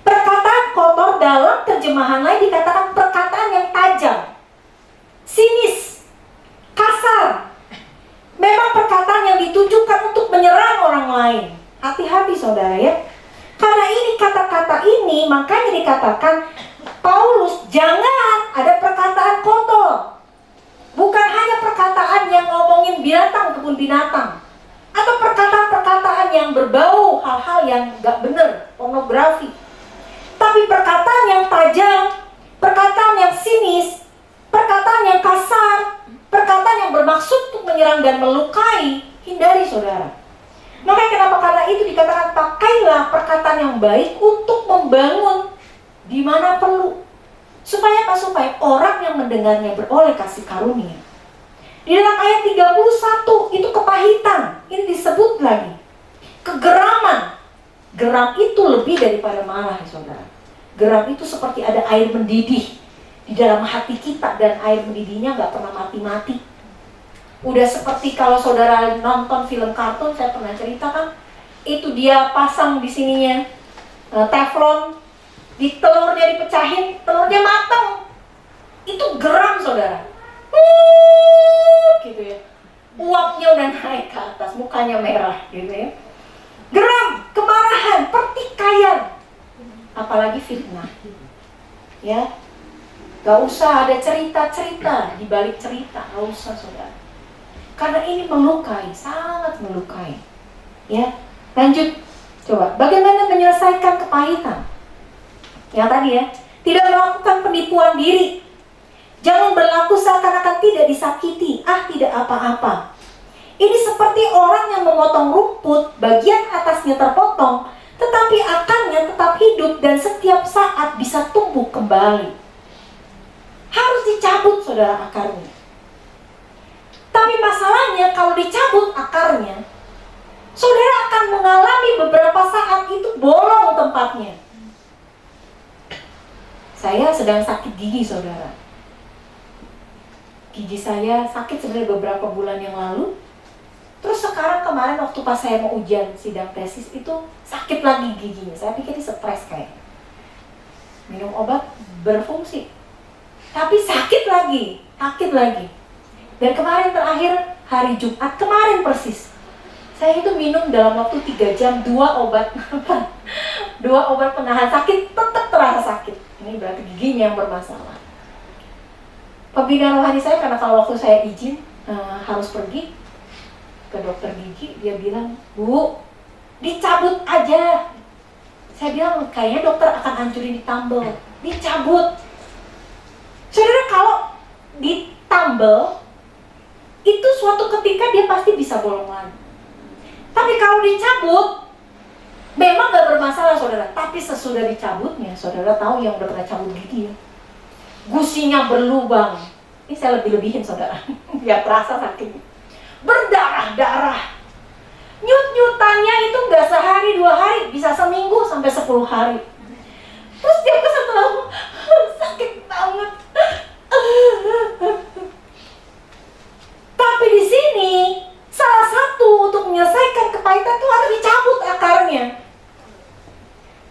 Perkataan kotor dalam terjemahan lain dikatakan perkataan yang tajam, sinis, kasar. Memang perkataan yang ditujukan untuk menyerang orang lain. Hati-hati saudara ya. Karena ini kata-kata ini, makanya dikatakan Paulus, jangan ada perkataan kotor. Bukan hanya perkataan yang ngomongin binatang, kebun binatang, atau perkataan-perkataan yang berbau hal-hal yang gak benar, pornografi. Tapi perkataan yang tajam, perkataan yang sinis, perkataan yang kasar, perkataan yang bermaksud untuk menyerang dan melukai, hindari saudara. Makanya kenapa? Karena itu dikatakan pakailah perkataan yang baik untuk membangun di mana perlu. Supaya apa? Supaya orang yang mendengarnya beroleh kasih karunia. Di dalam ayat 31 itu kepahitan, ini disebut lagi kegeraman. Geram itu lebih daripada marah, saudara. Geram itu seperti ada air mendidih di dalam hati kita, dan air mendidihnya gak pernah mati-mati. Udah seperti kalau saudara nonton film kartun, saya pernah ceritakan, itu dia pasang di sininya teflon, di telurnya dipecahin, telurnya matang. Itu geram saudara. Gitu ya. Uapnya udah naik ke atas, mukanya merah gitu ya. Geram, kemarahan, pertikaian, apalagi fitnah. Ya. Gak usah ada cerita-cerita di balik cerita, gak usah saudara. Karena ini melukai, sangat melukai. Ya, lanjut. Coba, bagaimana menyelesaikan kepahitan? Yang tadi ya, tidak melakukan penipuan diri. Jangan berlaku seakan-akan tidak disakiti. Tidak apa-apa. Ini seperti orang yang memotong rumput, bagian atasnya terpotong, tetapi akarnya tetap hidup dan setiap saat bisa tumbuh kembali. Harus dicabut dicabut saudara akarnya. Tapi masalahnya kalau dicabut akarnya, saudara akan mengalami beberapa saat itu bolong tempatnya. Saya sedang sakit gigi saudara. Gigi saya sakit sebenarnya beberapa bulan yang lalu. Terus sekarang kemarin waktu pas saya mau ujian sidang tesis itu sakit lagi giginya. Saya pikir ini stres kayak. Minum obat berfungsi. Tapi sakit lagi. Dan kemarin terakhir hari Jumat kemarin persis. Saya itu minum dalam waktu 3 jam 2 obat. 2 obat penahan sakit, tetap terasa sakit. Ini berarti giginya yang bermasalah. Pembina rohani saya, karena kalau waktu saya izin harus pergi ke dokter gigi, dia bilang, "Bu, dicabut aja." Saya bilang, kayaknya dokter akan hancurin ditambel. Dicabut. Saudara, kalau ditambel, itu suatu ketika dia pasti bisa bolong lagi. Tapi kalau dicabut, memang gak bermasalah saudara. Tapi sesudah dicabutnya, saudara tahu yang udah pernah cabut gigi ya, gusinya berlubang. Ini saya lebih-lebihin saudara, biar terasa sakitnya. Berdarah-darah. Nyut-nyutannya itu gak sehari 2 hari, bisa seminggu sampai 10 hari. Terus dia kesentuh, sakit banget. Tapi di sini salah satu untuk menyelesaikan kepahitan itu harus dicabut akarnya.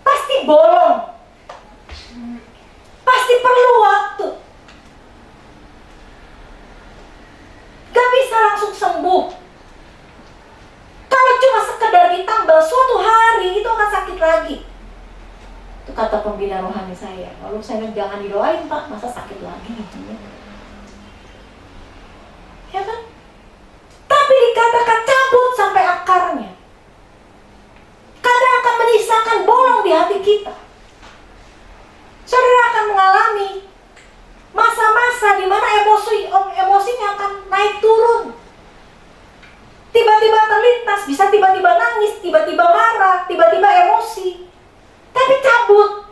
Pasti bolong. Pasti perlu waktu. Gak bisa langsung sembuh. Kalau cuma sekedar ditambal suatu hari itu akan sakit lagi. Itu kata pembina rohani saya. Lalu saya bilang, jangan didoain Pak, masa sakit lagi gitu ya. Ya kan? Tapi dikatakan cabut sampai akarnya. Kadang akan menyisakan bolong di hati kita. Saudara akan mengalami masa-masa di mana emosinya akan naik turun. Tiba-tiba terlintas, bisa tiba-tiba nangis, tiba-tiba marah, tiba-tiba emosi. Tapi cabut.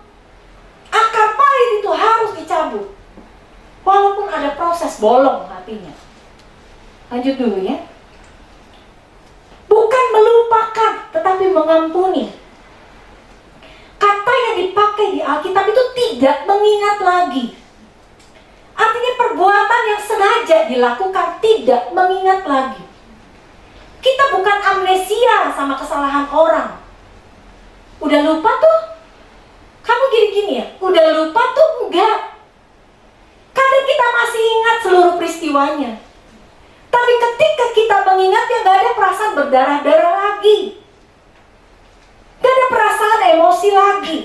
Akar pahit itu harus dicabut. Walaupun ada proses bolong hatinya. Lanjut dulu ya. Bukan melupakan, tetapi mengampuni. Kata yang dipakai di Alkitab itu tidak mengingat lagi. Artinya perbuatan yang sengaja dilakukan tidak mengingat lagi. Kita bukan amnesia sama kesalahan orang. Udah lupa tuh? Kamu gini-gini ya? Udah lupa tuh? Enggak. Kadang kita masih ingat seluruh peristiwanya. Tapi ketika kita mengingatnya, gak ada perasaan berdarah-darah lagi. Gak ada perasaan emosi lagi.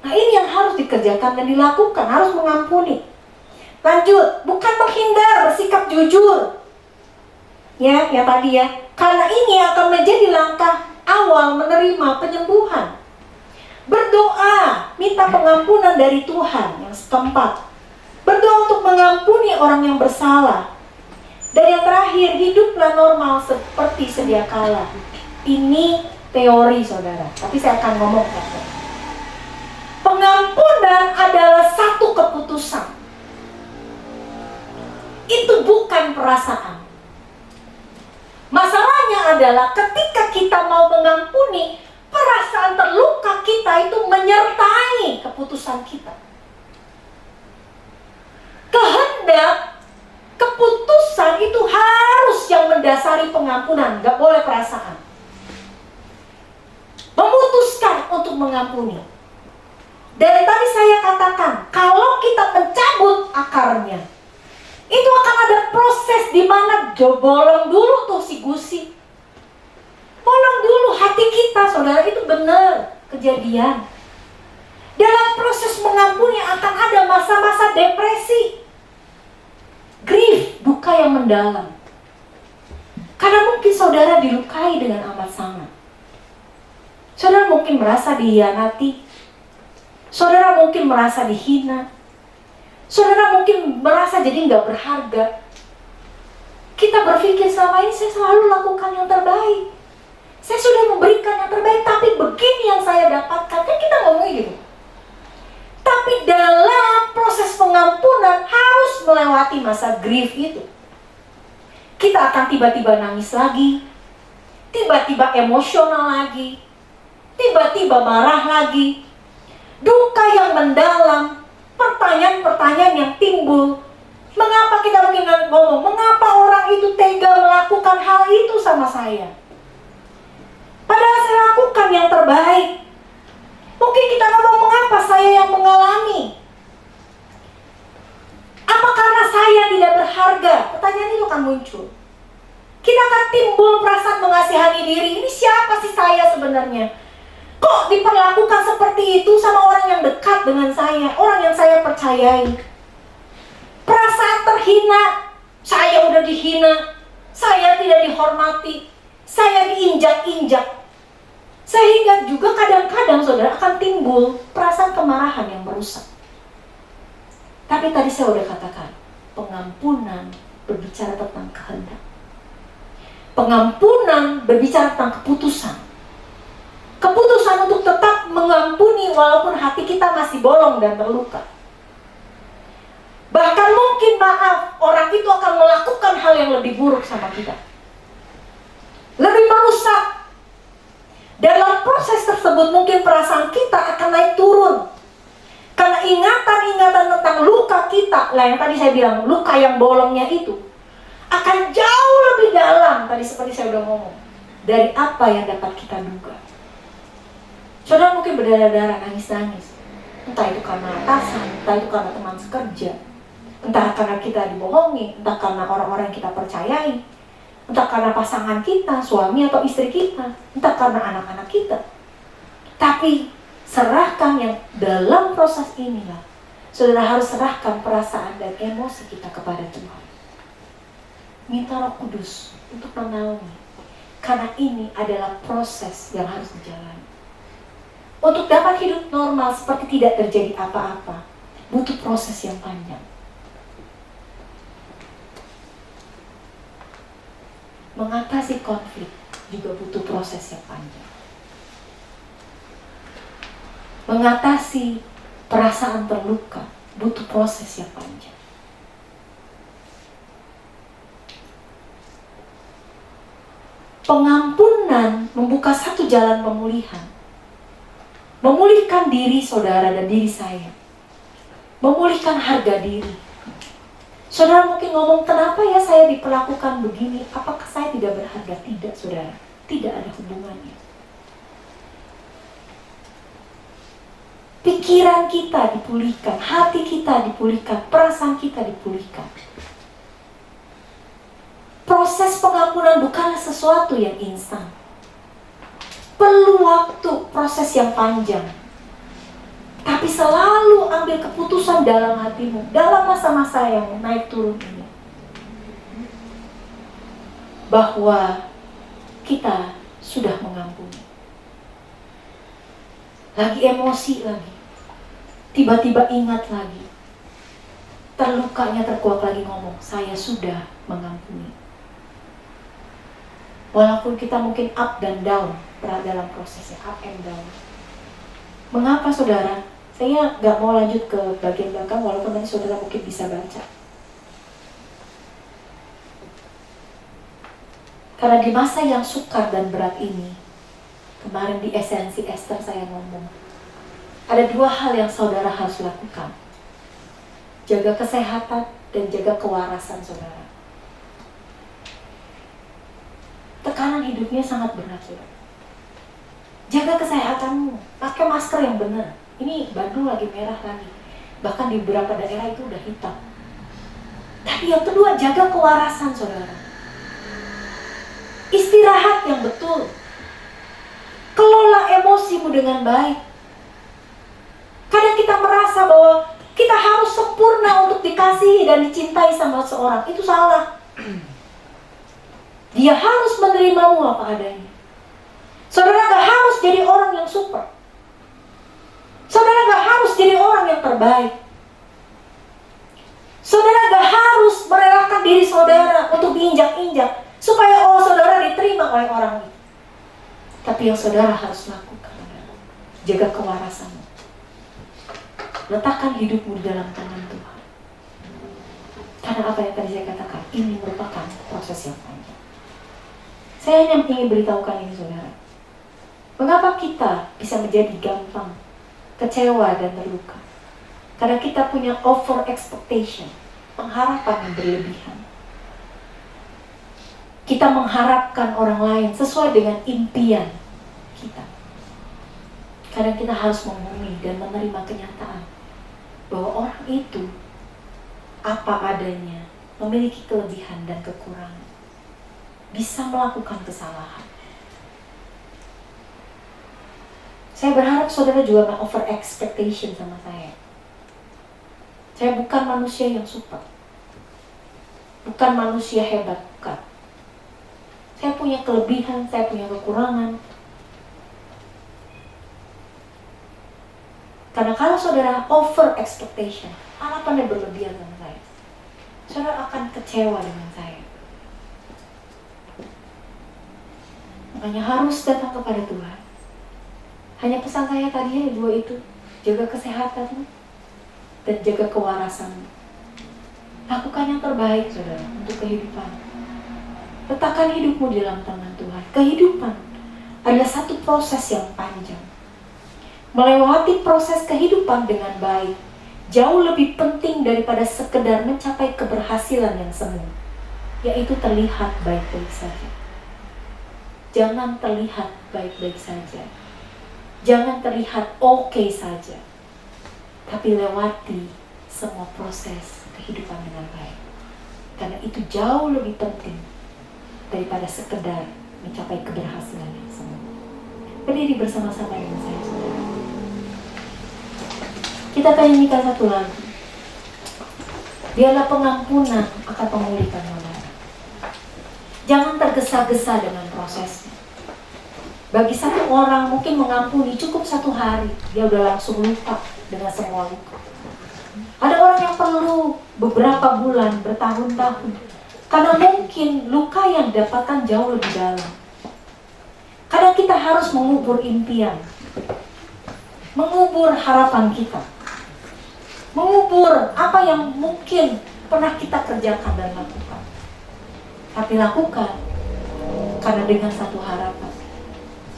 Nah ini yang harus dikerjakan dan dilakukan, harus mengampuni. Lanjut, bukan menghindar, bersikap jujur. Ya, yang tadi ya. Karena ini akan menjadi langkah awal menerima penyembuhan. Berdoa, minta pengampunan dari Tuhan yang setempat. Berdoa untuk mengampuni orang yang bersalah. Dan yang terakhir, hiduplah normal seperti sedia kala. Ini teori saudara, tapi saya akan ngomong praktek. Pengampunan adalah satu keputusan. Itu bukan perasaan. Masalahnya adalah ketika kita mau mengampuni, perasaan terluka kita itu menyertai keputusan kita. Kehendak, keputusan itu harus yang mendasari pengampunan, gak boleh perasaan. Memutuskan untuk mengampuni. Dan tadi saya katakan, kalau kita mencabut akarnya, itu akan ada proses di mana bolong dulu tuh si gusi. Bolong dulu hati kita, saudara, itu benar kejadian. Dalam proses mengampuni akan ada masa-masa depresi, grief, duka yang mendalam. Karena mungkin saudara dilukai dengan amat sangat. Saudara mungkin merasa dihianati. Saudara mungkin merasa dihina. Saudara mungkin merasa jadi nggak berharga. Kita berpikir selama ini saya selalu lakukan yang terbaik. Saya sudah memberikan yang terbaik, tapi begini yang saya dapatkan. Kan kita ngomong gitu. Tapi dalam proses pengampunan melewati masa grief itu. Kita akan tiba-tiba nangis lagi, tiba-tiba emosional lagi, tiba-tiba marah lagi. Duka yang mendalam, pertanyaan-pertanyaan yang timbul. Mengapa kita mungkin ngomong, mengapa orang itu tega melakukan hal itu sama saya? Padahal saya lakukan yang terbaik. Mungkin kita ngomong, mengapa saya yang mengalami? Apa karena saya tidak berharga? Pertanyaan itu akan muncul. Kita akan timbul perasaan mengasihani diri. Ini siapa sih saya sebenarnya? Kok diperlakukan seperti itu sama orang yang dekat dengan saya, orang yang saya percayai? Perasaan terhina, saya udah dihina, saya tidak dihormati, saya diinjak-injak. Sehingga juga kadang-kadang saudara akan timbul perasaan kemarahan yang merusak. Tapi tadi saya udah katakan, pengampunan berbicara tentang kehendak. Pengampunan berbicara tentang keputusan. Keputusan untuk tetap mengampuni walaupun hati kita masih bolong dan terluka. Bahkan mungkin maaf, orang itu akan melakukan hal yang lebih buruk sama kita. Lebih merusak. Dalam proses tersebut mungkin perasaan kita akan naik turun. Karena ingatan-ingatan tentang luka kita, lah yang tadi saya bilang, luka yang bolongnya itu akan jauh lebih dalam, tadi seperti saya udah ngomong, dari apa yang dapat kita duga. Saudara mungkin berdarah-darah, nangis-nangis. Entah itu karena atasan, entah itu karena teman sekerja, entah karena kita dibohongi, entah karena orang-orang yang kita percayai, entah karena pasangan kita, suami atau istri kita, entah karena anak-anak kita. Tapi serahkan yang dalam proses inilah, saudara harus serahkan perasaan dan emosi kita kepada Tuhan. Minta Roh Kudus untuk menaungi, karena ini adalah proses yang harus dijalani. Untuk dapat hidup normal seperti tidak terjadi apa-apa, butuh proses yang panjang. Mengatasi konflik juga butuh proses yang panjang. Mengatasi perasaan terluka butuh proses yang panjang. Pengampunan membuka satu jalan pemulihan. Memulihkan diri saudara dan diri saya. Memulihkan harga diri. Saudara mungkin ngomong, kenapa ya saya diperlakukan begini? Apakah saya tidak berharga? Tidak, saudara. Tidak ada hubungannya. Pikiran kita dipulihkan, hati kita dipulihkan, perasaan kita dipulihkan. Proses pengampunan bukanlah sesuatu yang instan. Perlu waktu, proses yang panjang. Tapi selalu ambil keputusan dalam hatimu, dalam masa-masa yang naik turun ini, bahwa kita sudah mengampuni. Lagi emosi lagi, tiba-tiba ingat lagi, terlukanya terkuak lagi ngomong, saya sudah mengampuni. Walaupun kita mungkin up dan down dalam prosesnya, up and down. Mengapa saudara? Saya nggak mau lanjut ke bagian belakang, walaupun nanti saudara mungkin bisa baca. Karena di masa yang sukar dan berat ini, kemarin di esensi Esther saya ngomong, ada dua hal yang saudara harus lakukan. Jaga kesehatan dan jaga kewarasan saudara. Tekanan hidupnya sangat berat saudara. Jaga kesehatanmu, pakai masker yang benar. Ini Bandung lagi merah lagi. Bahkan di beberapa daerah itu udah hitam. Tapi yang kedua, jaga kewarasan saudara. Istirahat yang betul. Kelola emosimu dengan baik. Kadang kita merasa bahwa kita harus sempurna untuk dikasihi dan dicintai sama seorang. Itu salah. Dia harus menerimamu apa adanya. Saudara gak harus jadi orang yang super. Saudara gak harus jadi orang yang terbaik. Saudara gak harus merelakan diri saudara untuk diinjak-injak supaya saudara diterima oleh orang itu. Tapi yang saudara harus lakukan adalah jaga kewarasanmu. Letakkan hidupmu di dalam tangan Tuhan. Karena apa yang tadi saya katakan, ini merupakan proses yang panjang. Saya hanya ingin beritahukan ini saudara. Mengapa kita bisa menjadi gampang kecewa dan terluka? Karena kita punya over expectation, pengharapan yang berlebihan. Kita mengharapkan orang lain sesuai dengan impian kita. Kadang kita harus memahami dan menerima kenyataan bahwa orang itu apa adanya, memiliki kelebihan dan kekurangan, bisa melakukan kesalahan. Saya berharap saudara juga gak over expectation sama saya. Saya bukan manusia yang super, bukan manusia hebat, bukan. Saya punya kelebihan, saya punya kekurangan. Karena kalau saudara over expectation, harapannya berlebihan sama saya, saudara akan kecewa dengan saya. Makanya harus datang kepada Tuhan. Hanya pesan saya tadi dua itu, jaga kesehatanmu dan jaga kewarasanmu. Lakukan yang terbaik saudara untuk kehidupan. Letakkan hidupmu di dalam tangan Tuhan. Kehidupan adalah satu proses yang panjang. Melewati proses kehidupan dengan baik jauh lebih penting daripada sekedar mencapai keberhasilan yang semu, yaitu terlihat baik-baik saja. Jangan terlihat baik-baik saja. Jangan terlihat oke saja. Tapi lewati semua proses kehidupan dengan baik. Karena itu jauh lebih penting daripada sekedar mencapai keberhasilan yang semu. Berdiri bersama-sama dengan saya, saudara. Kita akan nyanyikan satu lagu. Biarlah pengampunan akan memulihkan saudara. Jangan tergesa-gesa dengan prosesnya. Bagi satu orang mungkin mengampuni cukup 1 hari, dia udah langsung lupa dengan semua luka. Ada orang yang perlu beberapa bulan, bertahun-tahun, karena mungkin luka yang didapatkan jauh lebih dalam. Kadang kita harus mengubur impian, mengubur harapan kita, mengubur apa yang mungkin pernah kita kerjakan dan lakukan. Tapi lakukan karena dengan satu harapan,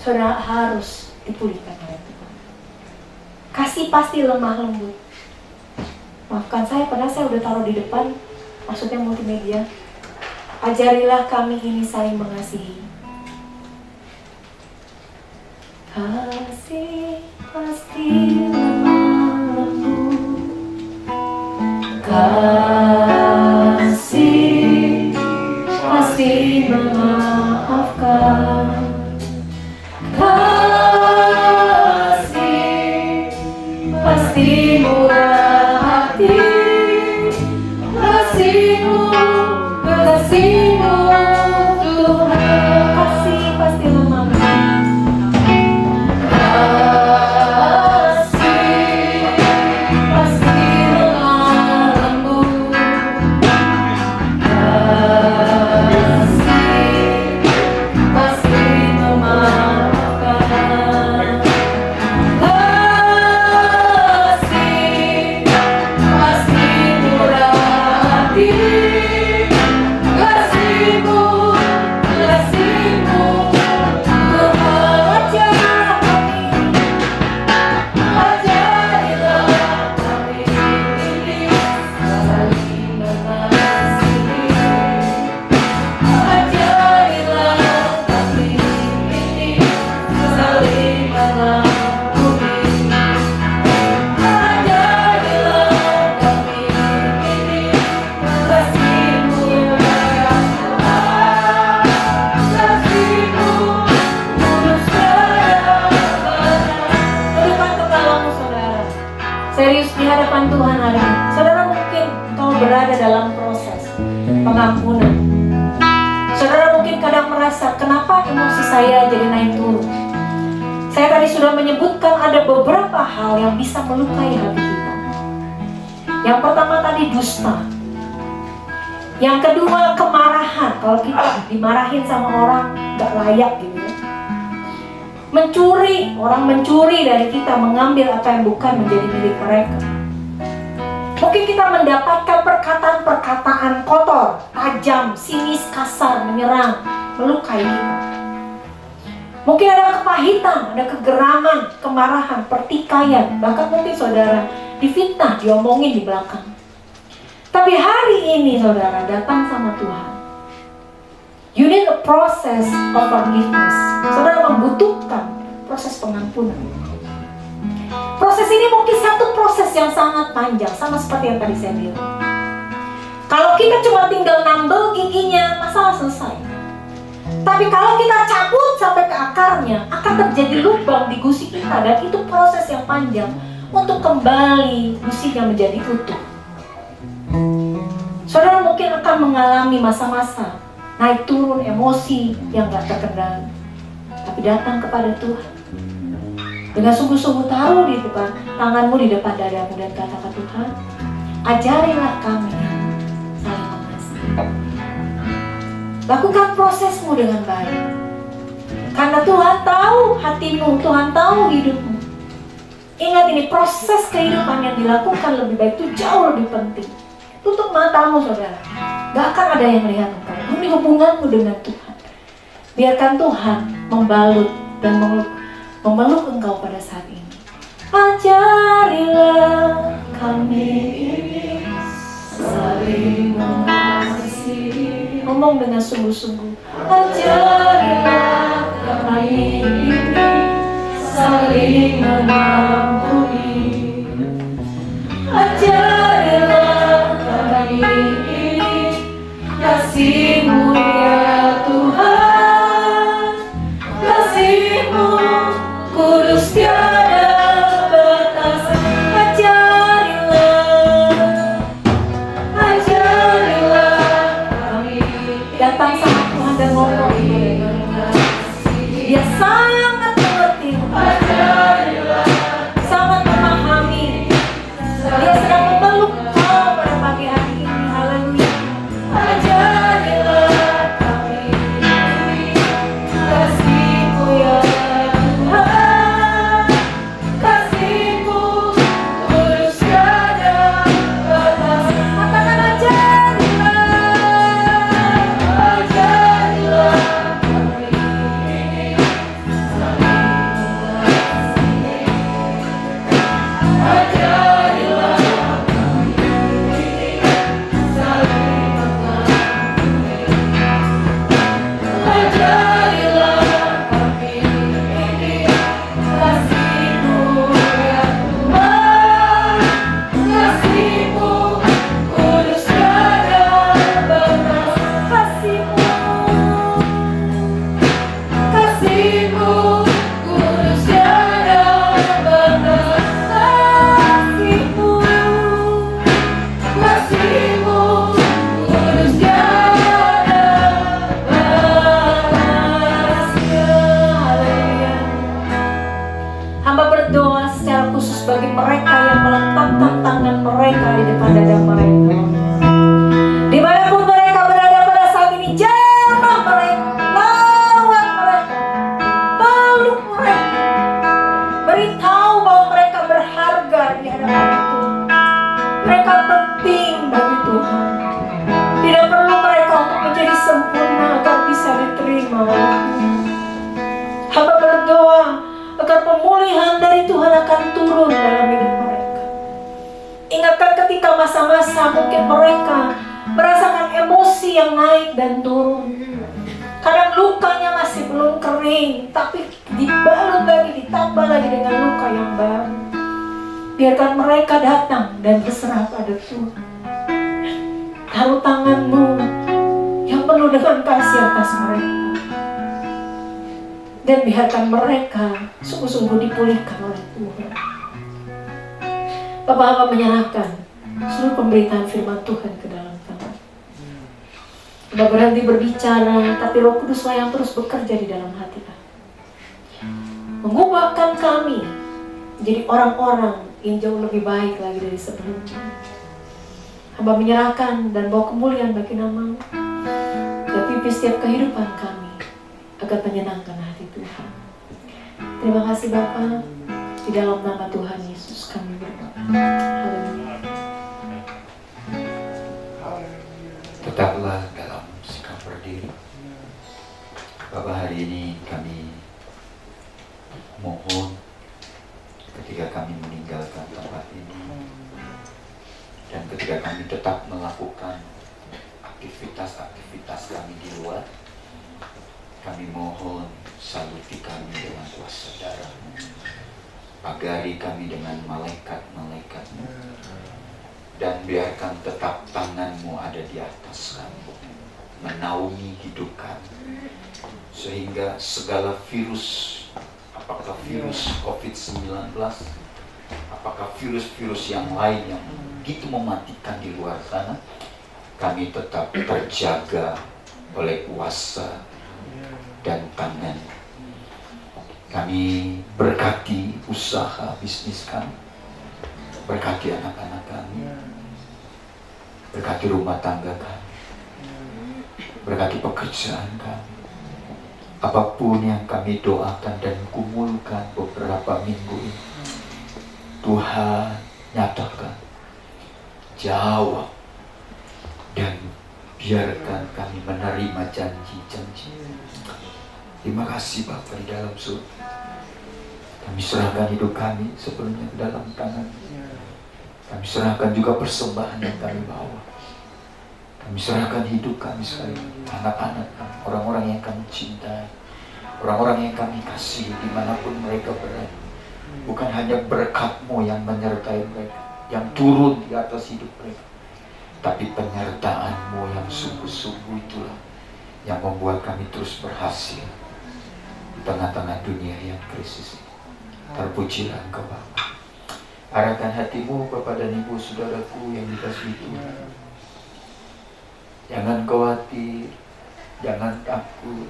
saudara harus dipulihkan oleh Tuhan. Kasih pasti lemah lembut. Maafkan saya, padahal saya udah taruh di depan, maksudnya multimedia. Ajarilah kami ini saling mengasihi. Kasih pasti lemah lembut. Kasih pasti memaafkan. Kasih pasti murah hati. Kasih-Mu Tuhan, kasih pasti lemah lembut. Kasih pasti lemah lembut. Kasih pasti memaafkan. Kasih pasti murah hati. Serius di hadapan Tuhan hari ini. Saudara mungkin kau berada dalam proses pengampunan. Saudara mungkin kadang merasa, kenapa emosi saya jadi naik turun? Saya tadi sudah menyebutkan ada beberapa hal yang bisa melukai hati kita. Yang pertama tadi dusta. Yang kedua kemarahan. Kalau kita dimarahin sama orang gak layak gitu ya. Mencuri, orang mencuri dari kita, mengambil apa yang bukan menjadi milik mereka. Mungkin kita mendapatkan perkataan-perkataan perkataan kotor, tajam, sinis, kasar, menyerang, melukai kita. Mungkin ada kepahitan, ada kegeraman, kemarahan, pertikaian, bahkan mungkin saudara difitnah, diomongin di belakang. Tapi hari ini saudara datang sama Tuhan. You need a process of forgiveness. Saudara membutuhkan proses pengampunan. Proses ini mungkin satu proses yang sangat panjang, sama seperti yang tadi saya bilang. Kalau kita cuma tinggal nambel giginya, masalah selesai. Tapi kalau kita cabut sampai ke akarnya, akan terjadi lubang di gusi kita, dan itu proses yang panjang untuk kembali gusinya menjadi utuh. Saudara mungkin akan mengalami masa-masa naik turun emosi yang gak terkendali, tapi datang kepada Tuhan dengan sungguh-sungguh, taruh di depan tanganmu di depan dadamu dan katakan, Tuhan, ajarilah kami saling mengasihi. Lakukan prosesmu dengan baik, karena Tuhan tahu hatimu, Tuhan tahu hidupmu. Ingat, ini proses kehidupan yang dilakukan lebih baik itu jauh lebih penting. Tutup matamu saudara, gak akan ada yang melihat engkau. Ini hubunganmu dengan Tuhan. Biarkan Tuhan membalut dan memeluk engkau pada saat ini. Ajarilah kami ini saling mengasihi. Ngomong dengan sungguh-sungguh. Ajarilah kami ini saling mengampuni. Ajarilah kami ini kasih-Mu ya Tuhan, kasih-Mu kudus tiada batas. Ajarilah kami. Datang sama Tuhan dan ngomong. Dia sangat mengerti, sangat memahami. Dia sedang memeluk kau pada pagi hari ini. Haleluya. Ajarilah kami kasih-Mu ya Tuhan, kasih-Mu kudus tiada batas. Katakan ajarilah kami ini ajarilah Hamba berdoa secara khusus bagi mereka yang meletakkan tangan mereka di depan dada mereka. Dimanapun mereka berada pada saat ini, jamah mereka, lawan mereka, peluk mereka, beritahu bahwa mereka berharga di hadapan Tuhan. Mereka penting bagi Tuhan. Tidak perlu mereka untuk menjadi sempurna agar bisa diterima oleh Tuhan. Hamba berdoa agar pemulihan dari Tuhan akan turun dalam hidup mereka. Ingatkan ketika masa-masa mungkin mereka merasakan emosi yang naik dan turun. Kadang lukanya masih belum kering, tapi dibalut lagi, ditambah lagi dengan luka yang baru. Biarkan mereka datang dan berserah pada Tuhan. Taruh tanganmu yang penuh dengan kasih atas mereka. Dan biarkan mereka sungguh-sungguh dipulihkan oleh Tuhan. Bapak hamba menyerahkan seluruh pemberitaan firman Tuhan ke dalam tangan. Bapak berhenti berbicara, tapi Roh Kuduslah yang terus bekerja di dalam hati kami. Mengubahkan kami menjadi orang-orang yang jauh lebih baik lagi dari sebelumnya. Hamba menyerahkan dan bawa kemuliaan bagi nama-Mu. Dan pimpin setiap kehidupan kami agar menyenangkan hati Tuhan. Terima kasih Bapa. Di dalam nama Tuhan Yesus kami berdoa. Haleluya. Dan ketika kami tetap melakukan aktivitas-aktivitas kami di luar, kami mohon saluti kami dengan kuasa darah-Mu, pagari kami dengan malaikat-malaikat-Mu, dan biarkan tetap tangan-Mu ada di atas kami, menaungi hidup kami, sehingga segala virus, apakah virus COVID-19, apakah virus-virus yang lain yang begitu mematikan di luar sana, kami tetap terjaga oleh kuasa dan tangan. Kami berkati usaha bisnis kami, berkati anak-anak kami, berkati rumah tangga kami, berkati pekerjaan kami. Apapun yang kami doakan dan kumulkan beberapa minggu ini, Tuhan nyatakan, jawab, dan biarkan kami menerima janji-janji. Terima kasih Bapa di dalam surga. Kami serahkan hidup kami sebelumnya ke dalam tangan. Kami serahkan juga persembahan yang kami bawa. Kami serahkan hidup kami sekali, anak-anak kami, orang-orang yang kami cintai, orang-orang yang kami kasih dimanapun mereka berada. Bukan hanya berkat-Mu yang menyertai mereka, yang turun di atas hidup mereka, tapi penyertaan-Mu yang sungguh-sungguh itulah yang membuat kami terus berhasil di tengah-tengah dunia yang krisis ini. Terpujilah Engkau Bapa. Arahkan hatimu kepada ibu saudaraku yang dikasihi Tuhan. Jangan khawatir, jangan takut,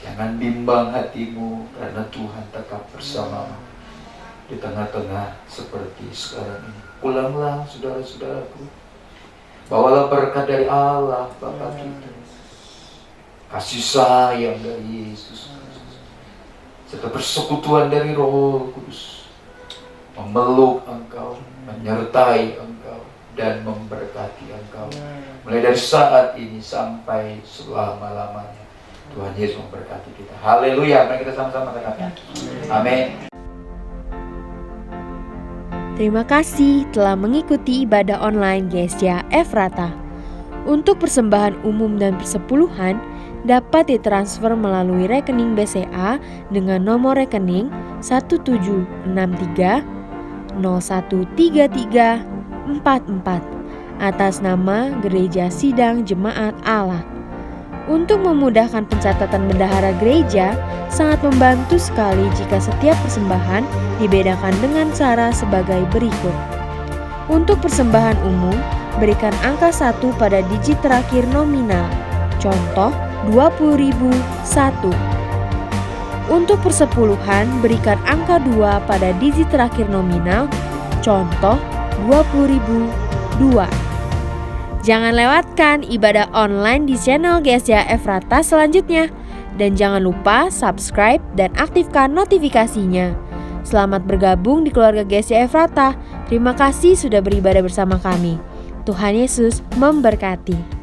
jangan bimbang hatimu, karena Tuhan tetap bersamamu di tengah-tengah seperti sekarang ini. Pulanglah saudara-saudaraku, bawalah berkat dari Allah Bapa kita, kasih sayang dari Yesus, serta persekutuan dari Roh Kudus memeluk engkau, menyertai engkau, dan memberkati engkau mulai dari saat ini sampai selama-lamanya. Tuhan Yesus memberkati kita. Haleluya. Mari kita sama-sama katakan amin. Terima kasih telah mengikuti ibadah online Gereja Efrata. Untuk persembahan umum dan persepuluhan dapat ditransfer melalui rekening BCA dengan nomor rekening 1763 013344 atas nama Gereja Sidang Jemaat Allah. Untuk memudahkan pencatatan bendahara gereja, sangat membantu sekali jika setiap persembahan dibedakan dengan cara sebagai berikut. Untuk persembahan umum, berikan angka 1 pada digit terakhir nominal. Contoh 20.001. Untuk persepuluhan, berikan angka 2 pada digit terakhir nominal. Contoh 20.002. Jangan lewatkan ibadah online di channel Gereja Efrata selanjutnya. Dan jangan lupa subscribe dan aktifkan notifikasinya. Selamat bergabung di keluarga Gereja Efrata. Terima kasih sudah beribadah bersama kami. Tuhan Yesus memberkati.